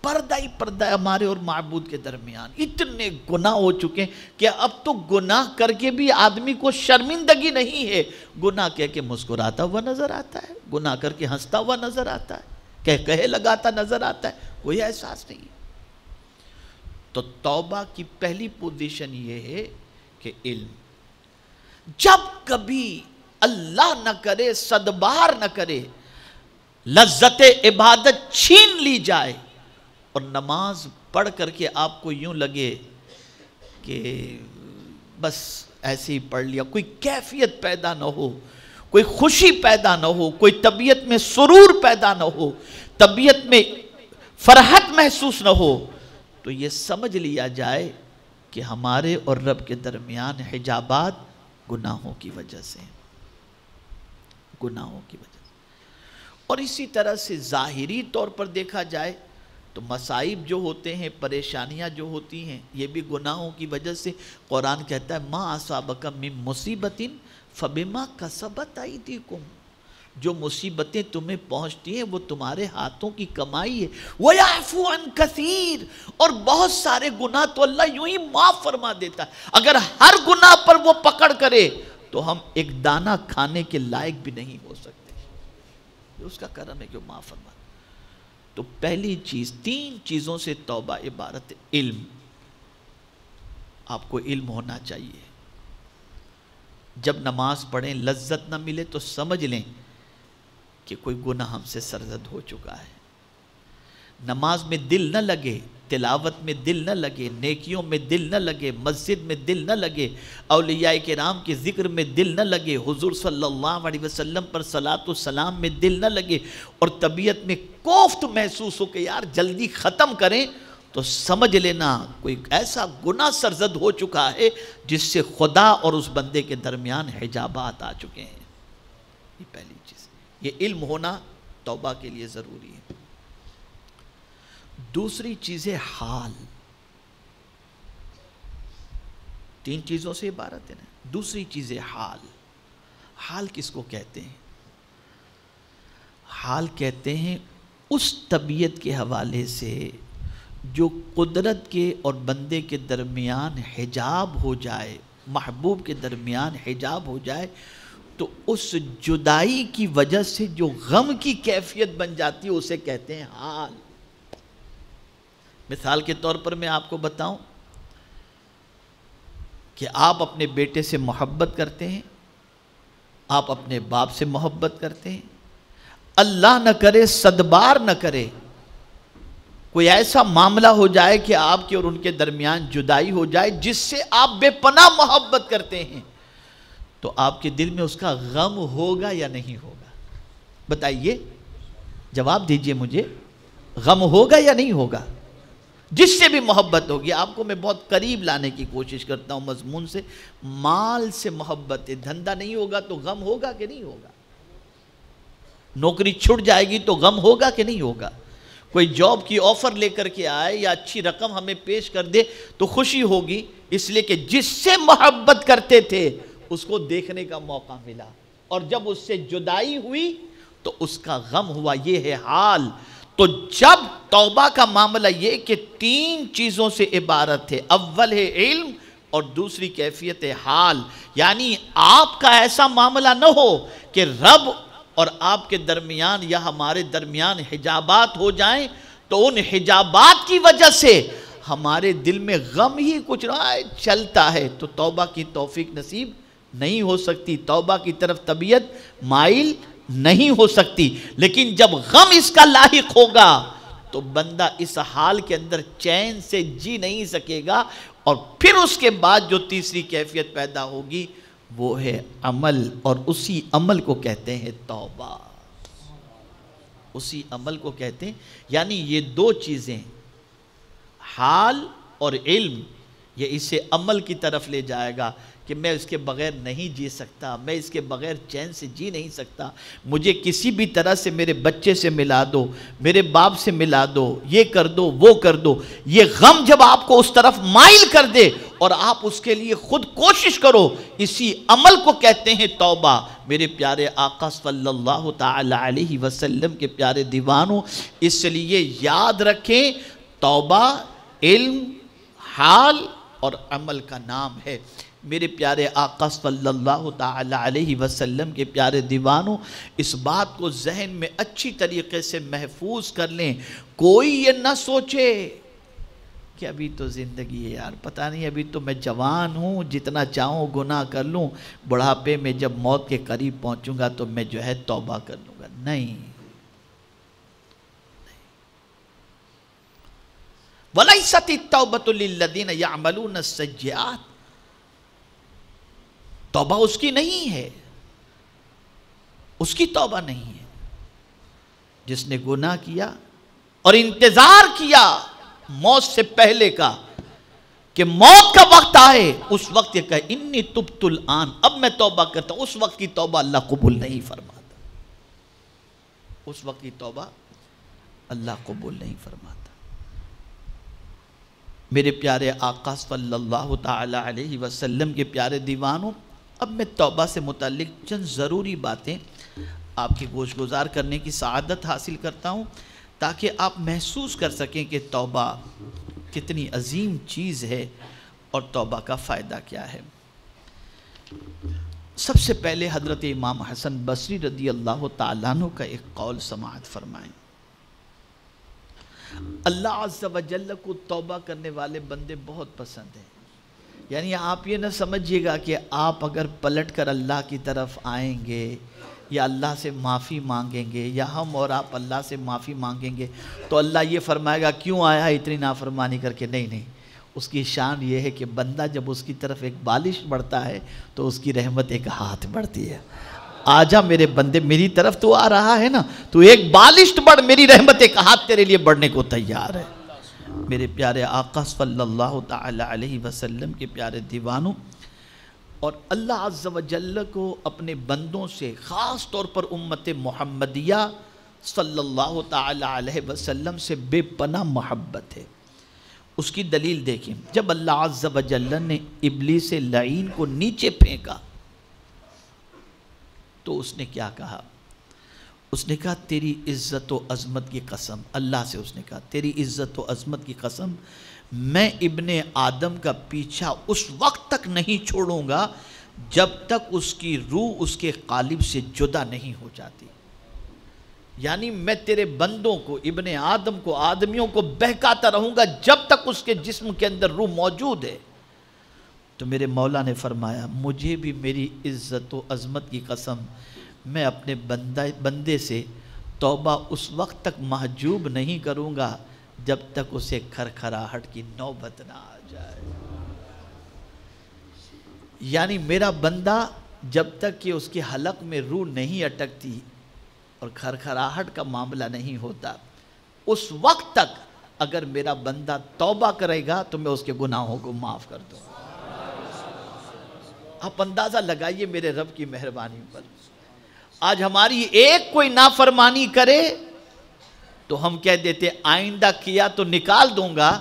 پردہ ہی پردہ ہے ہمارے اور معبود کے درمیان۔ اتنے گناہ ہو چکے ہیں کہ اب تو گناہ کر کے بھی آدمی کو شرمندگی نہیں ہے، گناہ کہہ کے مسکراتا ہوا نظر آتا ہے، گناہ کر کے ہنستا ہوا نظر آتا ہے، کہے لگاتا نظر آتا ہے، کوئی احساس نہیں ہے۔ تو توبہ کی پہلی پوزیشن یہ ہے کہ علم، جب کبھی اللہ نہ کرے، صدبار نہ کرے، لذت عبادت چھین لی جائے اور نماز پڑھ کر کے آپ کو یوں لگے کہ بس ایسے ہی پڑھ لیا، کوئی کیفیت پیدا نہ ہو، کوئی خوشی پیدا نہ ہو، کوئی طبیعت میں سرور پیدا نہ ہو، طبیعت میں فرحت محسوس نہ ہو، تو یہ سمجھ لیا جائے کہ ہمارے اور رب کے درمیان حجابات گناہوں کی وجہ سے، گناہوں کی وجہ سے۔ اور اسی طرح سے ظاہری طور پر دیکھا جائے تو مصائب جو ہوتے ہیں، پریشانیاں جو ہوتی ہیں، یہ بھی گناہوں کی وجہ سے۔ قرآن کہتا ہے ما اصابک من مصیبت فبما کسبت ایدیکم، جو مصیبتیں تمہیں پہنچتی ہیں وہ تمہارے ہاتھوں کی کمائی ہے۔ وَيَعْفُو عَنْ كَثِيرٍ، اور بہت سارے گناہ تو اللہ یوں ہی معاف فرما دیتا ہے۔ اگر ہر گناہ پر وہ پکڑ کرے تو ہم ایک دانہ کھانے کے لائق بھی نہیں ہو سکتے، یہ اس کا کرم ہے کہ وہ معاف فرما۔ تو پہلی چیز، 3 چیزوں سے توبہ عبارت ہے۔ علم، آپ کو علم ہونا چاہیے۔ جب نماز پڑھیں لذت نہ ملے تو سمجھ لیں کہ کوئی گناہ ہم سے سرزد ہو چکا ہے۔ نماز میں دل نہ لگے، تلاوت میں دل نہ لگے، نیکیوں میں دل نہ لگے، مسجد میں دل نہ لگے، اولیاء کرام کے ذکر میں دل نہ لگے، حضور صلی اللہ علیہ وسلم پر صلاۃ و سلام میں دل نہ لگے، اور طبیعت میں کوفت محسوس ہو کہ یار جلدی ختم کریں، تو سمجھ لینا کوئی ایسا گناہ سرزد ہو چکا ہے جس سے خدا اور اس بندے کے درمیان حجابات آ چکے ہیں۔ یہ پہلی چیز، یہ علم ہونا توبہ کے لیے ضروری ہے۔ دوسری چیز ہے حال۔ 3 چیزوں سے عبارت ہے نا، دوسری چیز ہے حال۔ حال کس کو کہتے ہیں؟ حال کہتے ہیں اس طبیعت کے حوالے سے جو قدرت کے اور بندے کے درمیان حجاب ہو جائے، محبوب کے درمیان حجاب ہو جائے، تو اس جدائی کی وجہ سے جو غم کی کیفیت بن جاتی ہے اسے کہتے ہیں حال۔ مثال کے طور پر میں آپ کو بتاؤں کہ آپ اپنے بیٹے سے محبت کرتے ہیں، آپ اپنے باپ سے محبت کرتے ہیں، اللہ نہ کرے صدبار نہ کرے کوئی ایسا معاملہ ہو جائے کہ آپ کے اور ان کے درمیان جدائی ہو جائے جس سے آپ بے پناہ محبت کرتے ہیں، تو آپ کے دل میں اس کا غم ہوگا یا نہیں ہوگا؟ بتائیے، جواب دیجئے مجھے، غم ہوگا یا نہیں ہوگا؟ جس سے بھی محبت ہوگی، آپ کو میں بہت قریب لانے کی کوشش کرتا ہوں مضمون سے، مال سے محبت ہے، دھندہ نہیں ہوگا تو غم ہوگا کہ نہیں ہوگا؟ نوکری چھوٹ جائے گی تو غم ہوگا کہ نہیں ہوگا؟ کوئی جاب کی آفر لے کر کے آئے یا اچھی رقم ہمیں پیش کر دے تو خوشی ہوگی، اس لیے کہ جس سے محبت کرتے تھے اس کو دیکھنے کا موقع ملا، اور جب اس سے جدائی ہوئی تو اس کا غم ہوا۔ یہ ہے حال۔ تو جب توبہ کا معاملہ یہ کہ 3 چیزوں سے عبارت ہے، اول ہے علم، اور دوسری کیفیت ہے حال، یعنی آپ کا ایسا معاملہ نہ ہو کہ رب اور آپ کے درمیان یا ہمارے درمیان حجابات ہو جائیں تو ان حجابات کی وجہ سے ہمارے دل میں غم ہی کچھ نہ چلتا ہے، تو توبہ کی توفیق نصیب نہیں ہو سکتی، توبہ کی طرف طبیعت مائل نہیں ہو سکتی۔ لیکن جب غم اس کا لاحق ہوگا تو بندہ اس حال کے اندر چین سے جی نہیں سکے گا، اور پھر اس کے بعد جو تیسری کیفیت پیدا ہوگی وہ ہے عمل، اور اسی عمل کو کہتے ہیں توبہ، اسی عمل کو کہتے ہیں۔ یعنی یہ 2 چیزیں، حال اور علم، یہ اسے عمل کی طرف لے جائے گا کہ میں اس کے بغیر نہیں جی سکتا، میں اس کے بغیر چین سے جی نہیں سکتا، مجھے کسی بھی طرح سے میرے بچے سے ملا دو، میرے باپ سے ملا دو، یہ کر دو وہ کر دو۔ یہ غم جب آپ کو اس طرف مائل کر دے اور آپ اس کے لیے خود کوشش کرو، اسی عمل کو کہتے ہیں توبہ۔ میرے پیارے آقا صلی اللہ تعالی علیہ وسلم کے پیارے دیوانوں، اس لیے یاد رکھیں توبہ علم، حال اور عمل کا نام ہے۔ میرے پیارے آقا صلی اللہ تعالی علیہ وسلم کے پیارے دیوانوں، اس بات کو ذہن میں اچھی طریقے سے محفوظ کر لیں۔ کوئی یہ نہ سوچے کہ ابھی تو زندگی ہے یار، پتہ نہیں ابھی تو میں جوان ہوں، جتنا چاہوں گناہ کر لوں، بڑھاپے میں جب موت کے قریب پہنچوں گا تو میں جو ہے توبہ کر لوں گا۔ نہیں، وَلَيْسَتِ التَّوْبَةُ لِلَّذِينَ يَعْمَلُونَ السَّيِّئَاتِ، توبہ اس کی نہیں ہے، اس کی توبہ نہیں ہے جس نے گناہ کیا اور انتظار کیا موت سے پہلے کا کہ موت کا وقت آئے، اس وقت یہ کہے انی تبت الآن، اب میں توبہ کرتا ہوں، اس وقت کی توبہ اللہ قبول نہیں فرماتا، اس وقت کی توبہ اللہ قبول نہیں فرماتا۔ میرے پیارے آقا صلی اللہ تعالی علیہ وسلم کے پیارے دیوانوں، اب میں توبہ سے متعلق چند ضروری باتیں آپ کی گوش گزار کرنے کی سعادت حاصل کرتا ہوں، تاکہ آپ محسوس کر سکیں کہ توبہ کتنی عظیم چیز ہے اور توبہ کا فائدہ کیا ہے۔ سب سے پہلے حضرت امام حسن بصری رضی اللہ تعالیٰ عنہ کا ایک قول سماعت فرمائیں۔ اللہ عز و جل کو توبہ کرنے والے بندے بہت پسند ہیں۔ یعنی آپ یہ نہ سمجھیے گا کہ آپ اگر پلٹ کر اللہ کی طرف آئیں گے یا اللہ سے معافی مانگیں گے یا ہم اور آپ اللہ سے معافی مانگیں گے تو اللہ یہ فرمائے گا کیوں آیا اتنی نافرمانی کر کے؟ نہیں، اس کی شان یہ ہے کہ بندہ جب اس کی طرف ایک بالش بڑھتا ہے تو اس کی رحمت ایک ہاتھ بڑھتی ہے۔ آجا میرے بندے، میری طرف تو آ رہا ہے نا، تو ایک بالشت بڑھ، میری رحمت ایک ہاتھ تیرے لیے بڑھنے کو تیار ہے۔ میرے پیارے آقا صلی اللہ تعالی علیہ وسلم کے پیارے دیوانوں، اور اللہ عز و جل کو اپنے بندوں سے خاص طور پر امت محمدیہ صلی اللہ تعالی علیہ وسلم سے بے پناہ محبت ہے۔ اس کی دلیل دیکھیں، جب اللہ عز و جل نے ابلیس لعین کو نیچے پھینکا تو اس نے کیا کہا؟ اس نے کہا تیری عزت و عظمت کی قسم، اللہ سے اس نے کہا تیری عزت و عظمت کی قسم، میں ابن آدم کا پیچھا اس وقت تک نہیں چھوڑوں گا جب تک اس کی روح اس کے قالب سے جدا نہیں ہو جاتی۔ یعنی میں تیرے بندوں کو، ابن آدم کو، آدمیوں کو بہکاتا رہوں گا جب تک اس کے جسم کے اندر روح موجود ہے۔ تو میرے مولا نے فرمایا مجھے بھی میری عزت و عظمت کی قسم، میں اپنے بندے سے توبہ اس وقت تک محجوب نہیں کروں گا جب تک اسے کھرکھراہٹ کی نوبت نہ آ جائے۔ یعنی میرا بندہ جب تک کہ اس کے حلق میں روح نہیں اٹکتی اور کھرکھراہٹ کا معاملہ نہیں ہوتا، اس وقت تک اگر میرا بندہ توبہ کرے گا تو میں اس کے گناہوں کو معاف کر دوں۔ آپ اندازہ لگائیے میرے رب کی مہربانی پر، آج ہماری ایک کوئی نافرمانی کرے تو ہم کہہ دیتے آئندہ کیا تو نکال دوں گا،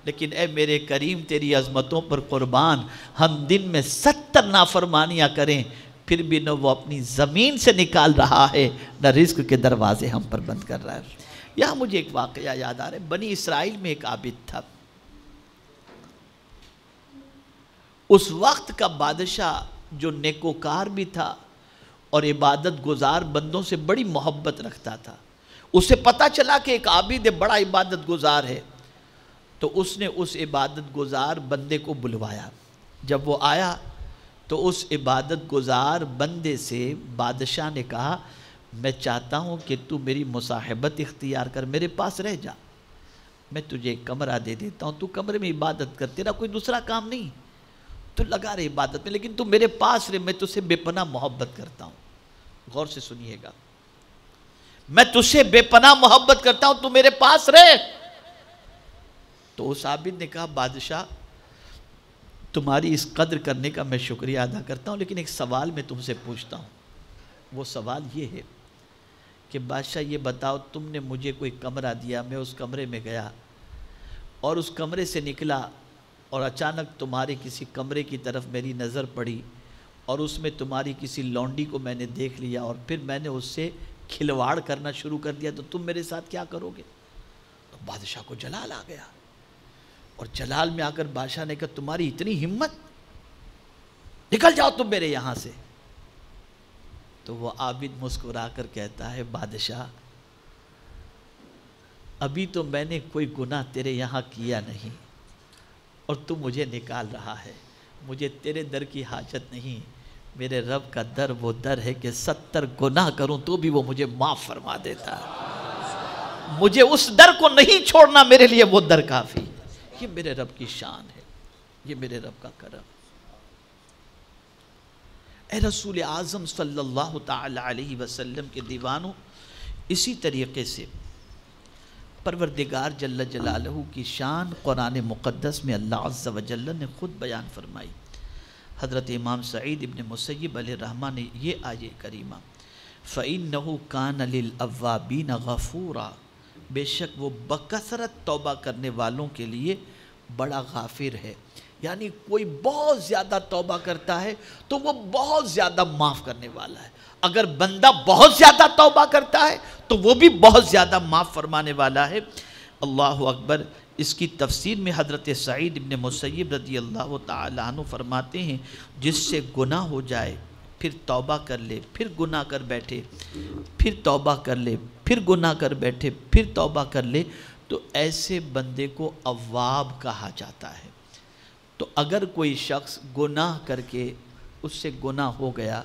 لیکن اے میرے کریم تیری عظمتوں پر قربان، ہم دن میں 70 نافرمانیاں کریں پھر بھی نہ وہ اپنی زمین سے نکال رہا ہے نہ رزق کے دروازے ہم پر بند کر رہا ہے۔ یہاں مجھے ایک واقعہ یاد آ رہا ہے، بنی اسرائیل میں ایک عابد تھا، اس وقت کا بادشاہ جو نیکوکار بھی تھا اور عبادت گزار بندوں سے بڑی محبت رکھتا تھا، اسے پتا چلا کہ ایک عابد بڑا عبادت گزار ہے، تو اس نے اس عبادت گزار بندے کو بلوایا۔ جب وہ آیا تو اس عبادت گزار بندے سے بادشاہ نے کہا میں چاہتا ہوں کہ تو میری مصاحبت اختیار کر، میرے پاس رہ جا، میں تجھے ایک کمرہ دے دیتا ہوں، تو کمرے میں عبادت کر، تیرا کوئی دوسرا کام نہیں، تو لگا رہے عبادت میں، لیکن تو میرے پاس رہ، میں تجھ سے بے پناہ محبت کرتا ہوں۔ غور سے سنیے گا، میں تجھ سے بے پناہ محبت کرتا ہوں، تو میرے پاس رہ۔ تو اس عابد نے کہا بادشاہ تمہاری اس قدر کرنے کا میں شکریہ ادا کرتا ہوں، لیکن ایک سوال میں تم سے پوچھتا ہوں۔ وہ سوال یہ ہے کہ بادشاہ یہ بتاؤ تم نے مجھے کوئی کمرہ دیا، میں اس کمرے میں گیا اور اس کمرے سے نکلا اور اچانک تمہارے کسی کمرے کی طرف میری نظر پڑی اور اس میں تمہاری کسی لونڈی کو میں نے دیکھ لیا اور پھر میں نے اس سے کھلواڑ کرنا شروع کر دیا، تو تم میرے ساتھ کیا کرو گے؟ تو بادشاہ کو جلال آ گیا، اور جلال میں آ کر بادشاہ نے کہا تمہاری اتنی ہمت، نکل جاؤ تم میرے یہاں سے۔ تو وہ عابد مسکرا کر کہتا ہے بادشاہ ابھی تو میں نے کوئی گناہ تیرے یہاں کیا نہیں اور تو مجھے نکال رہا ہے، مجھے تیرے در کی حاجت نہیں، میرے رب کا در وہ در ہے کہ 70 گناہ کروں تو بھی وہ مجھے معاف فرما دیتا ہے، مجھے اس در کو نہیں چھوڑنا، میرے لیے وہ در کافی۔ یہ میرے رب کی شان ہے، یہ میرے رب کا کرم۔ اے رسول اعظم صلی اللہ تعالی علیہ وسلم کے دیوانوں، اسی طریقے سے پروردگار جل جلالہ کی شان قرآن مقدس میں اللہ عز و جل نے خود بیان فرمائی۔ حضرت امام سعید ابن مسیب علیہ الرحمہ نے یہ آیہ کریمہ فَإِنَّهُ كَانَ لِلْأَوَّابِينَ غَفُورًا، بے شک وہ بکثرت توبہ کرنے والوں کے لیے بڑا غافر ہے، یعنی کوئی بہت زیادہ توبہ کرتا ہے تو وہ بہت زیادہ معاف کرنے والا ہے، اگر بندہ بہت زیادہ توبہ کرتا ہے تو وہ بھی بہت زیادہ معاف فرمانے والا ہے۔ اللہ اکبر۔ اس کی تفسیر میں حضرت سعید ابن مسیب رضی اللہ تعالی عنہ فرماتے ہیں جس سے گناہ ہو جائے پھر توبہ کر لے، پھر گناہ کر بیٹھے، پھر توبہ کر لے، پھر گناہ کر بیٹھے، پھر توبہ کر لے، تو ایسے بندے کو اواب کہا جاتا ہے۔ تو اگر کوئی شخص گناہ کر کے اس سے گناہ ہو گیا،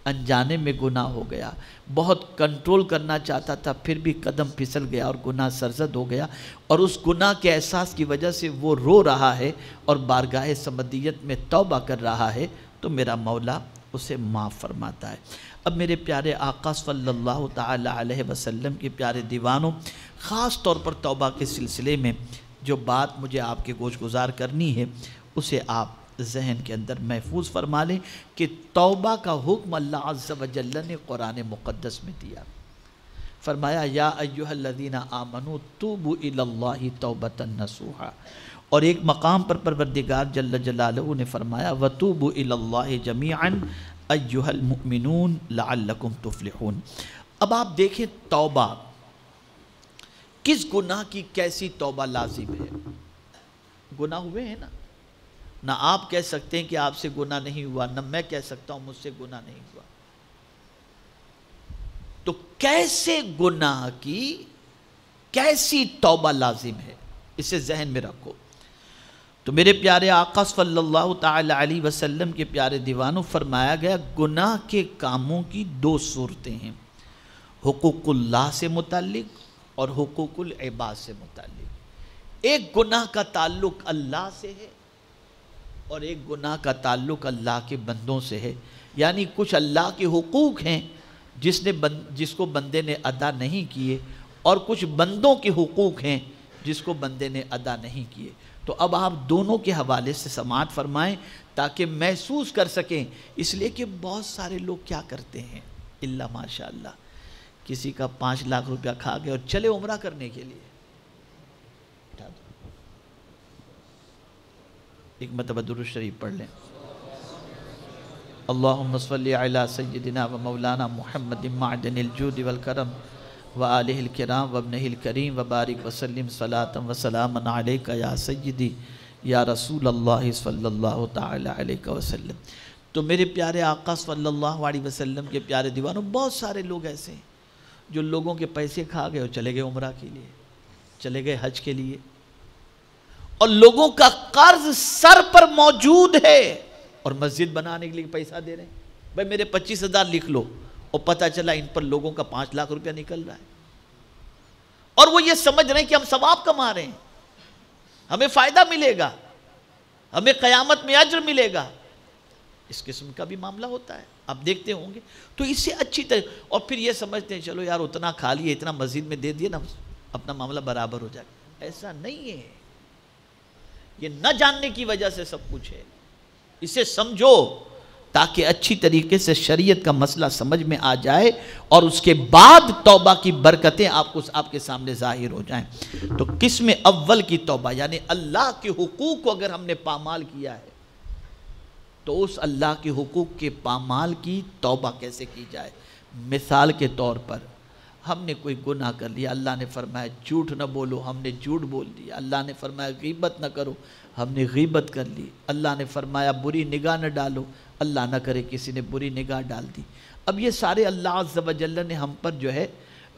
انجانے میں گناہ ہو گیا، بہت کنٹرول کرنا چاہتا تھا پھر بھی قدم پھسل گیا اور گناہ سرزد ہو گیا، اور اس گناہ کے احساس کی وجہ سے وہ رو رہا ہے اور بارگاہ سمدیت میں توبہ کر رہا ہے، تو میرا مولا اسے معاف فرماتا ہے۔ اب میرے پیارے آقا صلی اللہ تعالی علیہ وسلم کے پیارے دیوانوں، خاص طور پر توبہ کے سلسلے میں جو بات مجھے آپ کے گوش گزار کرنی ہے اسے آپ ذہن کے اندر محفوظ فرما لیں کہ توبہ کا حکم اللہ عز و جل نے قرآن مقدس میں دیا، فرمایا یا ایھا الذین آمنوا توبوا الی اللہ توبۃ نصوحا، اور ایک مقام پر پروردگار جل جلالہ نے فرمایا وتوبوا الی اللہ جمیعا ایھا المؤمنون لعلکم تفلحون۔ اب آپ دیکھیں توبہ کس گناہ کی کیسی توبہ لازم ہے؟ گناہ ہوئے ہیں نا، نہ آپ کہہ سکتے ہیں کہ آپ سے گناہ نہیں ہوا، نہ میں کہہ سکتا ہوں مجھ سے گناہ نہیں ہوا، تو کیسے گناہ کی کیسی توبہ لازم ہے، اسے ذہن میں رکھو۔ تو میرے پیارے آقا صلی اللہ تعالی علیہ وسلم کے پیارے دیوانوں، فرمایا گیا گناہ کے کاموں کی دو صورتیں ہیں، حقوق اللہ سے متعلق اور حقوق العباد سے متعلق۔ ایک گناہ کا تعلق اللہ سے ہے اور ایک گناہ کا تعلق اللہ کے بندوں سے ہے، یعنی کچھ اللہ کے حقوق ہیں جس کو بندے نے ادا نہیں کیے، اور کچھ بندوں کے حقوق ہیں جس کو بندے نے ادا نہیں کیے۔ تو اب آپ دونوں کے حوالے سے سماعت فرمائیں تاکہ محسوس کر سکیں، اس لیے کہ بہت سارے لوگ کیا کرتے ہیں، اللہ ماشاء اللہ، کسی کا 5 لاکھ روپیہ کھا گئے اور چلے عمرہ کرنے کے لیے، ایک مرتبہ درود شریف پڑھ لیں، اللہم صلی علی سیدنا و مولانا محمد معدن الجود والکرم وآلہ الکرام وابنہ الکریم وبارک وسلم صلاۃ و سلام علیک یا سیدی یا رسول اللہ صلی اللہ تعالی علیہ وسلم۔ تو میرے پیارے آقا صلی اللہ علیہ وسلم کے پیارے دیوانوں، بہت سارے لوگ ایسے ہیں جو لوگوں کے پیسے کھا گئے اور چلے گئے عمرہ کے لیے، چلے گئے حج کے لیے، اور لوگوں کا قرض سر پر موجود ہے اور مسجد بنانے کے لیے پیسہ دے رہے ہیں، بھائی میرے 25,000 لکھ لو، اور پتہ چلا ان پر لوگوں کا 5 لاکھ روپیہ نکل رہا ہے، اور وہ یہ سمجھ رہے ہیں کہ ہم ثواب کما رہے ہیں، ہمیں فائدہ ملے گا، ہمیں قیامت میں اجر ملے گا۔ اس قسم کا بھی معاملہ ہوتا ہے، آپ دیکھتے ہوں گے۔ تو اس سے اچھی طرح، اور پھر یہ سمجھتے ہیں چلو یار اتنا کھا لیے، اتنا مسجد میں دے دیے نا، اپنا معاملہ برابر ہو جائے گا۔ ایسا نہیں ہے، یہ نہ جاننے کی وجہ سے سب کچھ ہے، اسے سمجھو تاکہ اچھی طریقے سے شریعت کا مسئلہ سمجھ میں آ جائے، اور اس کے بعد توبہ کی برکتیں آپ کے سامنے ظاہر ہو جائیں۔ تو قسم اول کی توبہ، یعنی اللہ کے حقوق کو اگر ہم نے پامال کیا ہے تو اس اللہ کے حقوق کے پامال کی توبہ کیسے کی جائے۔ مثال کے طور پر ہم نے کوئی گناہ کر لیا، اللہ نے فرمایا جھوٹ نہ بولو، ہم نے جھوٹ بول دیا، اللہ نے فرمایا غیبت نہ کرو، ہم نے غیبت کر لی، اللہ نے فرمایا بری نگاہ نہ ڈالو، اللہ نہ کرے کسی نے بری نگاہ ڈال دی۔ اب یہ سارے اللہ عز و جل نے ہم پر جو ہے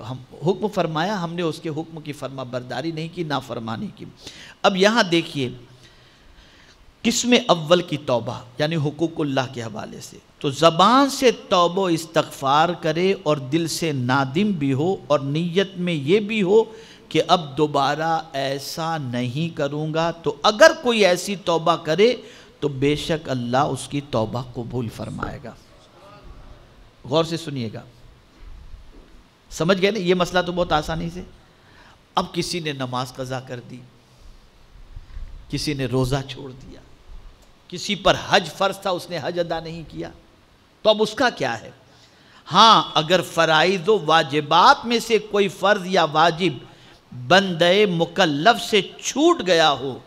حکم فرمایا، ہم نے اس کے حکم کی فرما برداری نہیں کی، نافرمانی کی۔ اب یہاں دیکھیے قسم اول کی توبہ یعنی حقوق اللہ کے حوالے سے، تو زبان سے توبہ و استغفار کرے اور دل سے نادم بھی ہو اور نیت میں یہ بھی ہو کہ اب دوبارہ ایسا نہیں کروں گا، تو اگر کوئی ایسی توبہ کرے تو بے شک اللہ اس کی توبہ قبول فرمائے گا۔ غور سے سنیے گا، سمجھ گئے نا؟ یہ مسئلہ تو بہت آسانی سے۔ اب کسی نے نماز قضا کر دی، کسی نے روزہ چھوڑ دیا، کسی پر حج فرض تھا اس نے حج ادا نہیں کیا، تو اب اس کا کیا ہے؟ ہاں اگر فرائض و واجبات میں سے کوئی فرض یا واجب بندے مکلف سے چھوٹ گیا ہو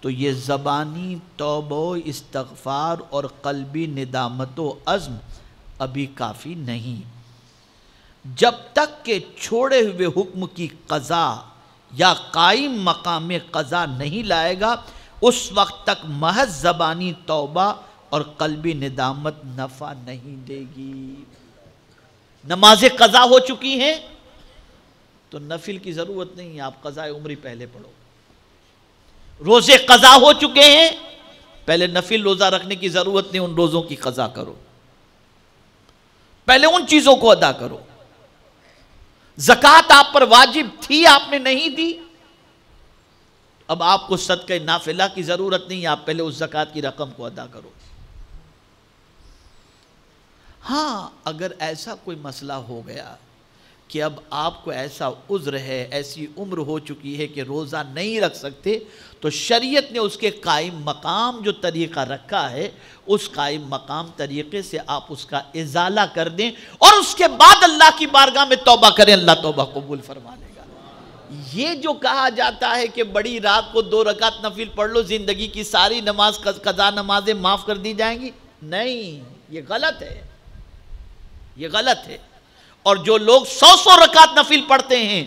تو یہ زبانی توبہ و استغفار اور قلبی ندامت و عزم ابھی کافی نہیں۔ جب تک کہ چھوڑے ہوئے حکم کی قضا یا قائم مقام قضا نہیں لائے گا، اس وقت تک محض زبانی توبہ اور قلبی ندامت نفع نہیں دے گی۔ نمازیں قضا ہو چکی ہیں تو نفل کی ضرورت نہیں ہے، آپ قضاء عمری پہلے پڑھو۔ روزے قضا ہو چکے ہیں، پہلے نفل روزہ رکھنے کی ضرورت نہیں، ان روزوں کی قضا کرو، پہلے ان چیزوں کو ادا کرو۔ زکوٰۃ آپ پر واجب تھی، آپ نے نہیں دی، اب آپ کو صدقہ نافلہ کی ضرورت نہیں، آپ پہلے اس زکوٰۃ کی رقم کو ادا کرو۔ ہاں اگر ایسا کوئی مسئلہ ہو گیا کہ اب آپ کو ایسا عذر ہے، ایسی عمر ہو چکی ہے کہ روزہ نہیں رکھ سکتے، تو شریعت نے اس کے قائم مقام جو طریقہ رکھا ہے، اس قائم مقام طریقے سے آپ اس کا ازالہ کر دیں اور اس کے بعد اللہ کی بارگاہ میں توبہ کریں، اللہ توبہ قبول فرما لے گا۔ یہ جو کہا جاتا ہے کہ بڑی رات کو 2 رکعت نفل پڑھ لو، زندگی کی ساری نماز قضا نمازیں معاف کر دی جائیں گی، نہیں، یہ غلط ہے، یہ غلط ہے۔ اور جو لوگ 100 رکعت نفل پڑھتے ہیں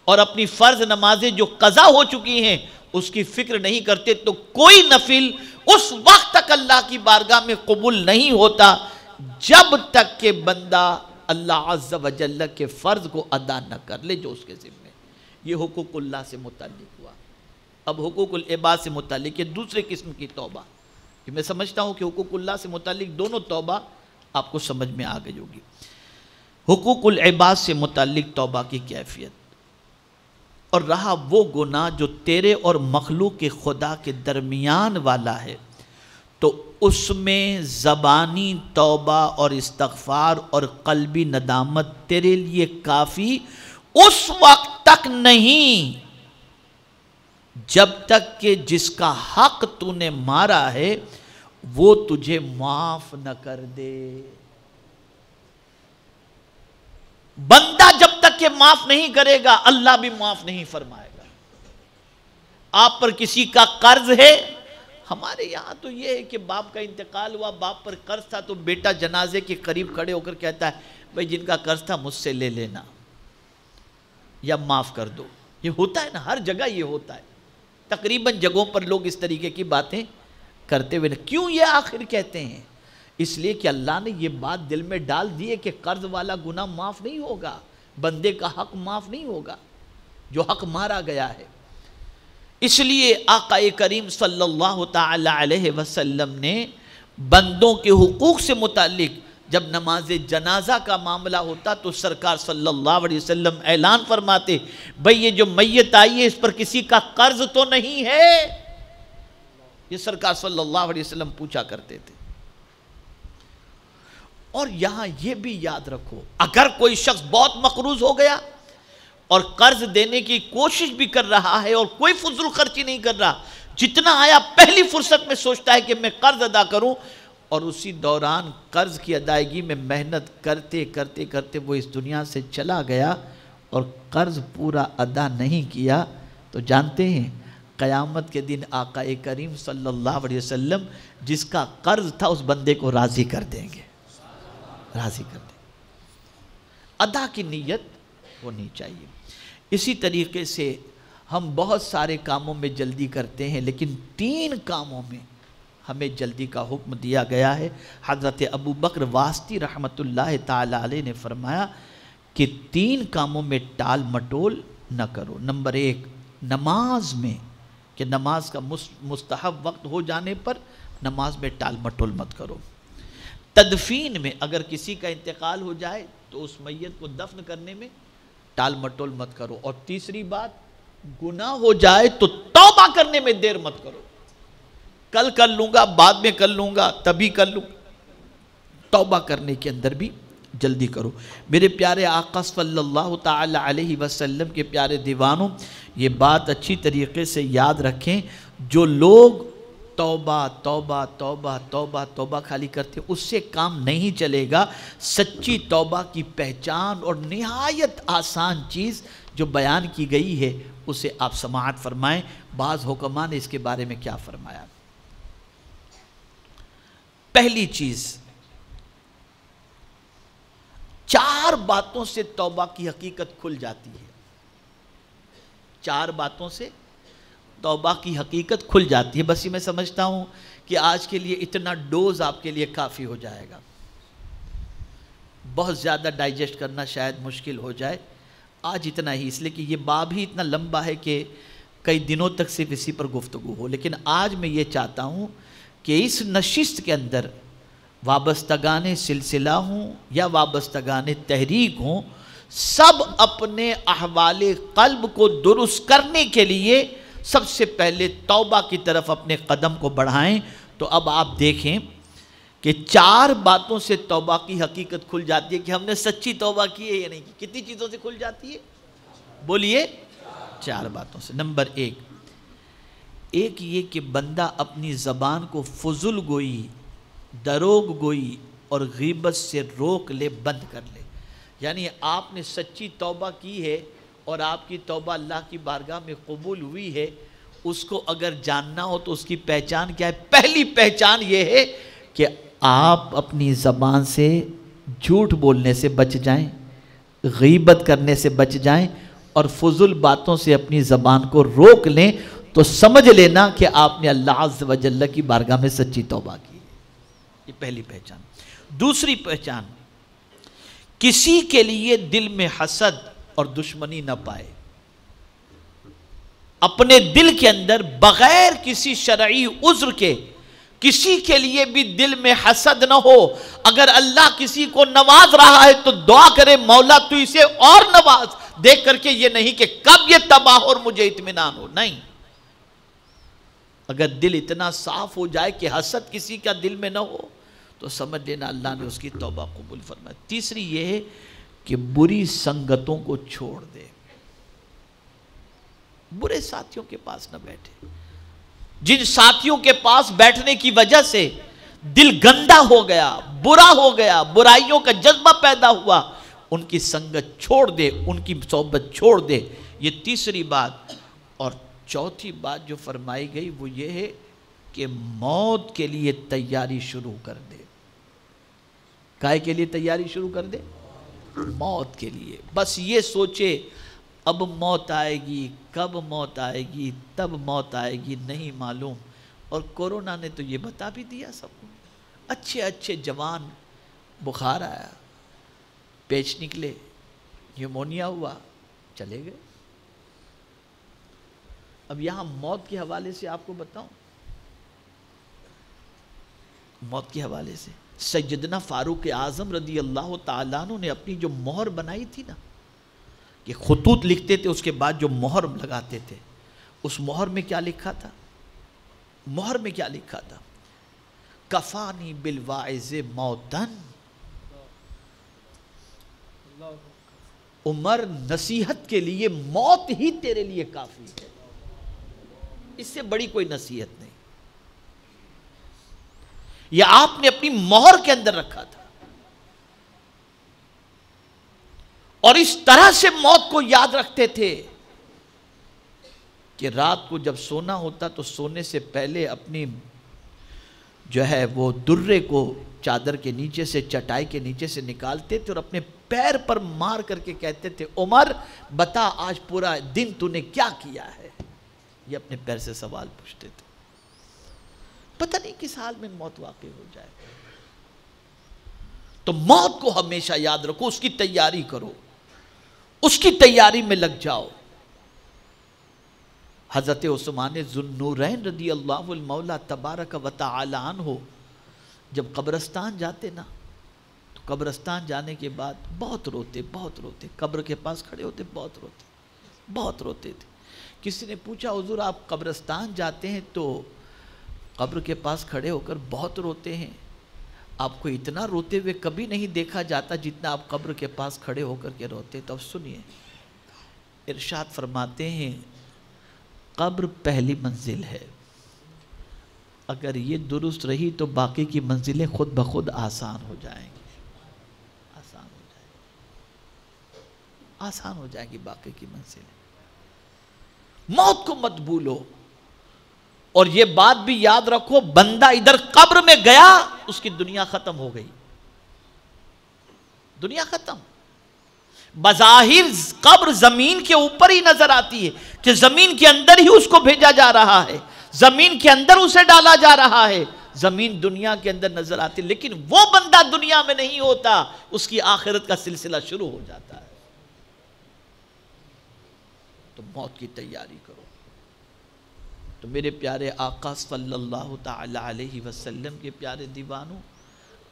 اور اپنی فرض نمازیں جو قضا ہو چکی ہیں اس کی فکر نہیں کرتے، تو کوئی نفل اس وقت تک اللہ کی بارگاہ میں قبول نہیں ہوتا جب تک کہ بندہ اللہ عز و جل کے فرض کو ادا نہ کر لے جو اس کے ذمہ۔ یہ حقوق اللہ سے متعلق ہوا۔ اب حقوق العباد سے متعلق یہ دوسرے قسم کی توبہ، کہ میں سمجھتا ہوں کہ حقوق اللہ سے متعلق دونوں توبہ آپ کو سمجھ میں آ گئی ہوگی۔ حقوق العباد سے متعلق توبہ کی کیفیت، اور رہا وہ گناہ جو تیرے اور مخلوق خدا کے درمیان والا ہے، تو اس میں زبانی توبہ اور استغفار اور قلبی ندامت تیرے لیے کافی اس وقت تک نہیں جب تک کہ جس کا حق تو نے مارا ہے وہ تجھے معاف نہ کر دے۔ بندہ جب تک کہ معاف نہیں کرے گا اللہ بھی معاف نہیں فرمائے گا۔ آپ پر کسی کا قرض ہے، ہمارے یہاں تو یہ ہے کہ باپ کا انتقال ہوا، باپ پر قرض تھا تو بیٹا جنازے کے قریب کھڑے ہو کر کہتا ہے بھائی جن کا قرض تھا مجھ سے لے لینا یا معاف کر دو۔ یہ ہوتا ہے نا، ہر جگہ یہ ہوتا ہے، تقریباً جگہوں پر لوگ اس طریقے کی باتیں کرتے ہوئے۔ کیوں یہ آخر کہتے ہیں؟ اس لیے کہ اللہ نے یہ بات دل میں ڈال دی ہے کہ قرض والا گناہ معاف نہیں ہوگا، بندے کا حق معاف نہیں ہوگا جو حق مارا گیا ہے۔ اس لیے آقا کریم صلی اللہ تعالی علیہ وسلم نے بندوں کے حقوق سے متعلق جب نماز جنازہ کا معاملہ ہوتا تو سرکار صلی اللہ علیہ وسلم اعلان فرماتے بھئی یہ جو میت آئی ہے اس پر کسی کا قرض تو نہیں ہے؟ یہ سرکار صلی اللہ علیہ وسلم پوچھا کرتے تھے۔ اور یہاں یہ بھی یاد رکھو، اگر کوئی شخص بہت مقروض ہو گیا اور قرض دینے کی کوشش بھی کر رہا ہے اور کوئی فضول خرچی نہیں کر رہا، جتنا آیا پہلی فرصت میں سوچتا ہے کہ میں قرض ادا کروں، اور اسی دوران قرض کی ادائیگی میں محنت کرتے کرتے کرتے وہ اس دنیا سے چلا گیا اور قرض پورا ادا نہیں کیا، تو جانتے ہیں قیامت کے دن آقا کریم صلی اللہ علیہ وسلم جس کا قرض تھا اس بندے کو راضی کر دیں گے، راضی کر دیں۔ ادا کی نیت ہونی چاہیے۔ اسی طریقے سے ہم بہت سارے کاموں میں جلدی کرتے ہیں، لیکن 3 کاموں میں ہمیں جلدی کا حکم دیا گیا ہے۔ حضرت ابو بکر واسطی رحمت اللہ تعالی علیہ نے فرمایا کہ 3 کاموں میں ٹال مٹول نہ کرو۔ نمبر 1 نماز میں، کہ نماز کا مستحب وقت ہو جانے پر نماز میں ٹال مٹول مت کرو۔ تدفین میں، اگر کسی کا انتقال ہو جائے تو اس میت کو دفن کرنے میں ٹال مٹول مت کرو۔ اور تیسری بات، گناہ ہو جائے تو توبہ کرنے میں دیر مت کرو، کل کر لوں گا، بعد میں کر لوں گا، تبھی کر لوں، توبہ کرنے کے اندر بھی جلدی کرو۔ میرے پیارے آقا صلی اللہ تعالی علیہ وسلم کے پیارے دیوانوں، یہ بات اچھی طریقے سے یاد رکھیں، جو لوگ توبہ توبہ توبہ توبہ توبہ خالی کرتے اس سے کام نہیں چلے گا۔ سچی توبہ کی پہچان اور نہایت آسان چیز جو بیان کی گئی ہے اسے آپ سماعت فرمائیں۔ بعض حکماء نے اس کے بارے میں کیا فرمایا۔ پہلی چیز، 4 باتوں سے توبہ کی حقیقت کھل جاتی ہے۔ 4 باتوں سے توبہ کی حقیقت کھل جاتی ہے۔ بس یہ میں سمجھتا ہوں کہ آج کے لیے اتنا ڈوز آپ کے لیے کافی ہو جائے گا، بہت زیادہ ڈائجسٹ کرنا شاید مشکل ہو جائے۔ آج اتنا ہی، اس لیے کہ یہ باب ہی اتنا لمبا ہے کہ کئی دنوں تک صرف اسی پر گفتگو ہو، لیکن آج میں یہ چاہتا ہوں کہ اس نشست کے اندر وابستگان سلسلہ ہوں یا وابستگان تحریک ہوں، سب اپنے احوال قلب کو درست کرنے کے لیے سب سے پہلے توبہ کی طرف اپنے قدم کو بڑھائیں۔ تو اب آپ دیکھیں کہ 4 باتوں سے توبہ کی حقیقت کھل جاتی ہے کہ ہم نے سچی توبہ کی ہے یا نہیں کی۔ کتنی چیزوں سے کھل جاتی ہے؟ بولیے، 4 باتوں سے۔ نمبر 1 یہ کہ بندہ اپنی زبان کو فضول گوئی، دروغ گوئی اور غیبت سے روک لے، بند کر لے۔ یعنی آپ نے سچی توبہ کی ہے اور آپ کی توبہ اللہ کی بارگاہ میں قبول ہوئی ہے، اس کو اگر جاننا ہو تو اس کی پہچان کیا ہے؟ پہلی پہچان یہ ہے کہ آپ اپنی زبان سے جھوٹ بولنے سے بچ جائیں، غیبت کرنے سے بچ جائیں اور فضول باتوں سے اپنی زبان کو روک لیں، تو سمجھ لینا کہ آپ نے اللہ عز و جل کی بارگاہ میں سچی توبہ کی۔ یہ پہلی پہچان۔ دوسری پہچان، کسی کے لیے دل میں حسد اور دشمنی نہ پائے، اپنے دل کے اندر بغیر کسی شرعی عذر کے کسی کے لیے بھی دل میں حسد نہ ہو۔ اگر اللہ کسی کو نواز رہا ہے تو دعا کرے مولا تو اسے اور نواز، دیکھ کر کے یہ نہیں کہ کب یہ تباہ اور مجھے اطمینان ہو، نہیں۔ اگر دل اتنا صاف ہو جائے کہ حسد کسی کا دل میں نہ ہو تو سمجھ لینا اللہ نے اس کی توبہ قبول فرمائی۔ تیسری یہ ہے کہ بری سنگتوں کو چھوڑ دے، برے ساتھیوں کے پاس نہ بیٹھے۔ جن ساتھیوں کے پاس بیٹھنے کی وجہ سے دل گندا ہو گیا، برا ہو گیا، برائیوں کا جذبہ پیدا ہوا، ان کی سنگت چھوڑ دے، ان کی صحبت چھوڑ دے۔ یہ تیسری بات۔ اور چوتھی بات جو فرمائی گئی وہ یہ ہے کہ موت کے لیے تیاری شروع کر دے۔ کائے کے لیے تیاری شروع کر دے؟ موت کے لیے۔ بس یہ سوچے اب موت آئے گی، کب موت آئے گی، تب موت آئے گی نہیں معلوم۔ اور کورونا نے تو یہ بتا بھی دیا سب کو۔ اچھے اچھے جوان، بخار آیا، پیچ نکلے، نیمونیا ہوا، چلے گئے۔ اب یہاں موت کے حوالے سے آپ کو بتاؤں، موت کے حوالے سے سیدنا فاروق اعظم رضی اللہ تعالیٰ عنہ نے اپنی جو مہر بنائی تھی نا، کہ خطوط لکھتے تھے اس کے بعد جو مہر لگاتے تھے، اس مہر میں کیا لکھا تھا؟ مہر میں کیا لکھا تھا؟ کفانی بالواعظ موتن، عمر نصیحت کے لیے موت ہی تیرے لیے کافی ہے، اس سے بڑی کوئی نصیحت نہیں۔ یہ آپ نے اپنی مہر کے اندر رکھا تھا، اور اس طرح سے موت کو یاد رکھتے تھے کہ رات کو جب سونا ہوتا تو سونے سے پہلے اپنی جو ہے وہ درے کو چادر کے نیچے سے، چٹائی کے نیچے سے نکالتے تھے اور اپنے پیر پر مار کر کے کہتے تھے عمر بتا آج پورا دن تو نے کیا کیا ہے۔ یہ اپنے پیر سے سوال پوچھتے تھے۔ پتہ نہیں کس حال میں موت واقع ہو جائے، تو موت کو ہمیشہ یاد رکھو، اس کی تیاری کرو، اس کی تیاری میں لگ جاؤ۔ حضرت عثمان ذو النورین رضی اللہ المولا تبارک و تعالی عنہ جب قبرستان جاتے نا، تو قبرستان جانے کے بعد بہت روتے، بہت روتے، قبر کے پاس کھڑے ہوتے، بہت روتے، بہت روتے تھے۔ کسی نے پوچھا حضور آپ قبرستان جاتے ہیں تو قبر کے پاس کھڑے ہو کر بہت روتے ہیں، آپ کو اتنا روتے ہوئے کبھی نہیں دیکھا جاتا جتنا آپ قبر کے پاس کھڑے ہو کر کے روتے۔ تو اب سنیے، ارشاد فرماتے ہیں قبر پہلی منزل ہے، اگر یہ درست رہی تو باقی کی منزلیں خود بخود آسان ہو جائیں گی، آسان ہو جائیں گی۔ آسان ہو جائیں گی باقی کی منزلیں. موت کو مت بھولو. اور یہ بات بھی یاد رکھو، بندہ ادھر قبر میں گیا اس کی دنیا ختم ہو گئی. دنیا ختم. بظاہر قبر زمین کے اوپر ہی نظر آتی ہے کہ زمین کے اندر ہی اس کو بھیجا جا رہا ہے، زمین کے اندر اسے ڈالا جا رہا ہے. زمین دنیا کے اندر نظر آتی، لیکن وہ بندہ دنیا میں نہیں ہوتا، اس کی آخرت کا سلسلہ شروع ہو جاتا ہے. تو موت کی تیاری کرو. تو میرے پیارے آقا صلی اللہ تعالی علیہ وسلم کے پیارے دیوانوں،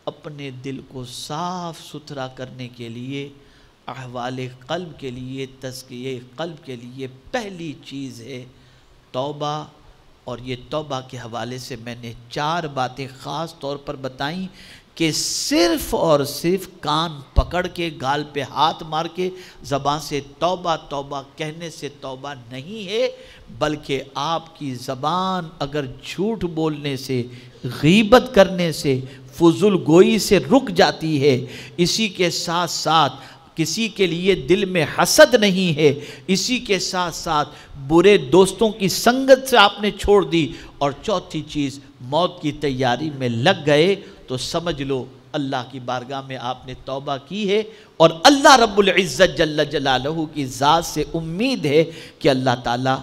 اپنے دل کو صاف ستھرا کرنے کے لیے، احوال قلب کے لیے، تزکیہ قلب کے لیے پہلی چیز ہے توبہ. اور یہ توبہ کے حوالے سے میں نے 4 باتیں خاص طور پر بتائیں کہ صرف اور صرف کان پکڑ کے، گال پہ ہاتھ مار کے زبان سے توبہ توبہ کہنے سے توبہ نہیں ہے، بلکہ آپ کی زبان اگر جھوٹ بولنے سے، غیبت کرنے سے، فضول گوئی سے رک جاتی ہے، اسی کے ساتھ ساتھ کسی کے لیے دل میں حسد نہیں ہے، اسی کے ساتھ ساتھ برے دوستوں کی سنگت سے آپ نے چھوڑ دی، اور چوتھی چیز موت کی تیاری میں لگ گئے، تو سمجھ لو اللہ کی بارگاہ میں آپ نے توبہ کی ہے. اور اللہ رب العزت جل جلالہ کی ذات سے امید ہے کہ اللہ تعالیٰ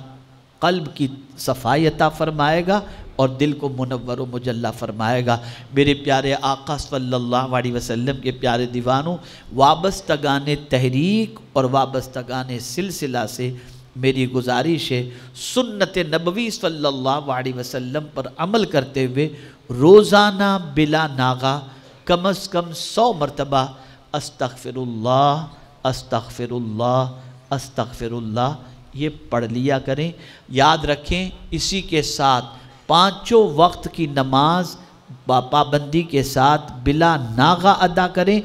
قلب کی صفائی عطا فرمائے گا اور دل کو منور و مجلہ فرمائے گا. میرے پیارے آقا صلی اللہ علیہ وسلم کے پیارے دیوانوں، وابستگان تحریک اور وابستگان سلسلہ سے میری گزارش ہے، سنت نبوی صلی اللہ علیہ وسلم پر عمل کرتے ہوئے روزانہ بلا ناغہ کم از کم 100 مرتبہ استغفر اللہ استغفر اللہ استغفر اللہ یہ پڑھ لیا کریں. یاد رکھیں اسی کے ساتھ 5 وقت کی نماز پابندی کے ساتھ بلا ناغہ ادا کریں.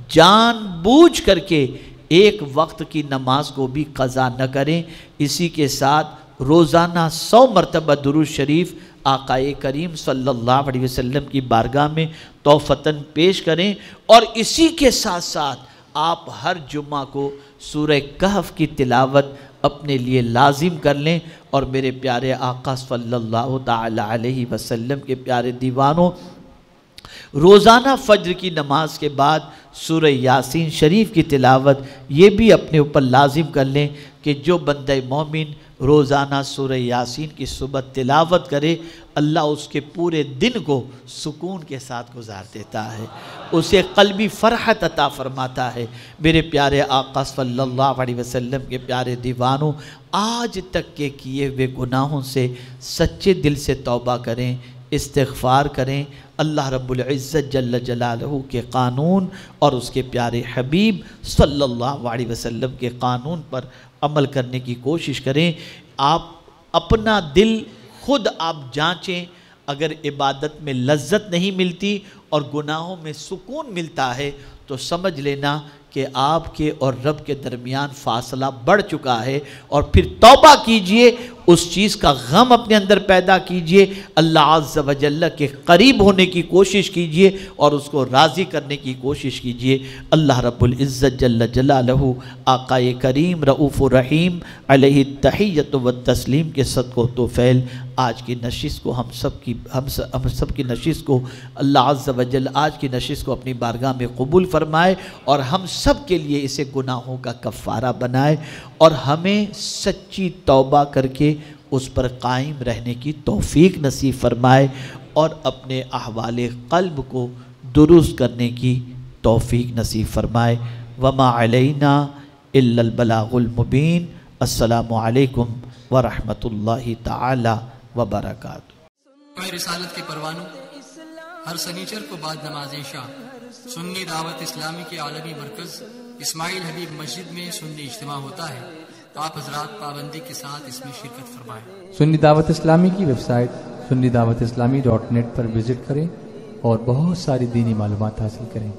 جان بوجھ کر کے 1 وقت کی نماز کو بھی قضا نہ کریں. اسی کے ساتھ روزانہ 100 مرتبہ درود شریف آقا کریم صلی اللہ علیہ وسلم کی بارگاہ میں توفتاً پیش کریں. اور اسی کے ساتھ ساتھ آپ ہر جمعہ کو سورہ کہف کی تلاوت اپنے لیے لازم کر لیں. اور میرے پیارے آقا صلی اللہ تعالی علیہ وسلم کے پیارے دیوانوں، روزانہ فجر کی نماز کے بعد سورہ یاسین شریف کی تلاوت یہ بھی اپنے اوپر لازم کر لیں کہ جو بندہ مومن روزانہ سورہ یاسین کی صبح تلاوت کرے، اللہ اس کے پورے دن کو سکون کے ساتھ گزار دیتا ہے، اسے قلبی فرحت عطا فرماتا ہے. میرے پیارے آقا صلی اللہ علیہ وسلم کے پیارے دیوانوں، آج تک کے کیے ہوئے گناہوں سے سچے دل سے توبہ کریں، استغفار کریں. اللہ رب العزت جل جلالہ کے قانون اور اس کے پیارے حبیب صلی اللہ علیہ وسلم کے قانون پر عمل کرنے کی کوشش کریں. آپ اپنا دل خود آپ جانچیں، اگر عبادت میں لذت نہیں ملتی اور گناہوں میں سکون ملتا ہے تو سمجھ لینا کہ آپ کے اور رب کے درمیان فاصلہ بڑھ چکا ہے. اور پھر توبہ کیجئے، اس چیز کا غم اپنے اندر پیدا کیجئے، اللہ عز و جل کے قریب ہونے کی کوشش کیجئے اور اس کو راضی کرنے کی کوشش کیجئے. اللہ رب العزت جل جلالہ آقا کریم رؤوف الرحیم علیہ التحیۃ والتسلیم کے صدقہ و توفیل آج کی نشست کو ہم سب کی نشست کو اللہ عز و جل آج کی نشست کو اپنی بارگاہ میں قبول فرمائے اور ہم سب کے لیے اسے گناہوں کا کفارہ بنائے اور ہمیں سچی توبہ کر کے اس پر قائم رہنے کی توفیق نصیب فرمائے اور اپنے احوال قلب کو درست کرنے کی توفیق نصیب فرمائے. وما علینا الا البلاغ المبین. السلام علیکم ورحمۃ اللہ تعالی وبرکاتہ. رسالت کے پروانوں، ہر سنیچر کو بعد نماز عشاء سنی دعوت اسلامی کے عالمی مرکز اسماعیل حبیب مسجد میں سنی اجتماع ہوتا ہے. آپ حضرات پابندی کے ساتھ اس میں شرکت فرمائیں. سنی دعوت اسلامی کی ویب سائٹ sunnidawatisllami.net پر وزٹ کریں اور بہت ساری دینی معلومات حاصل کریں.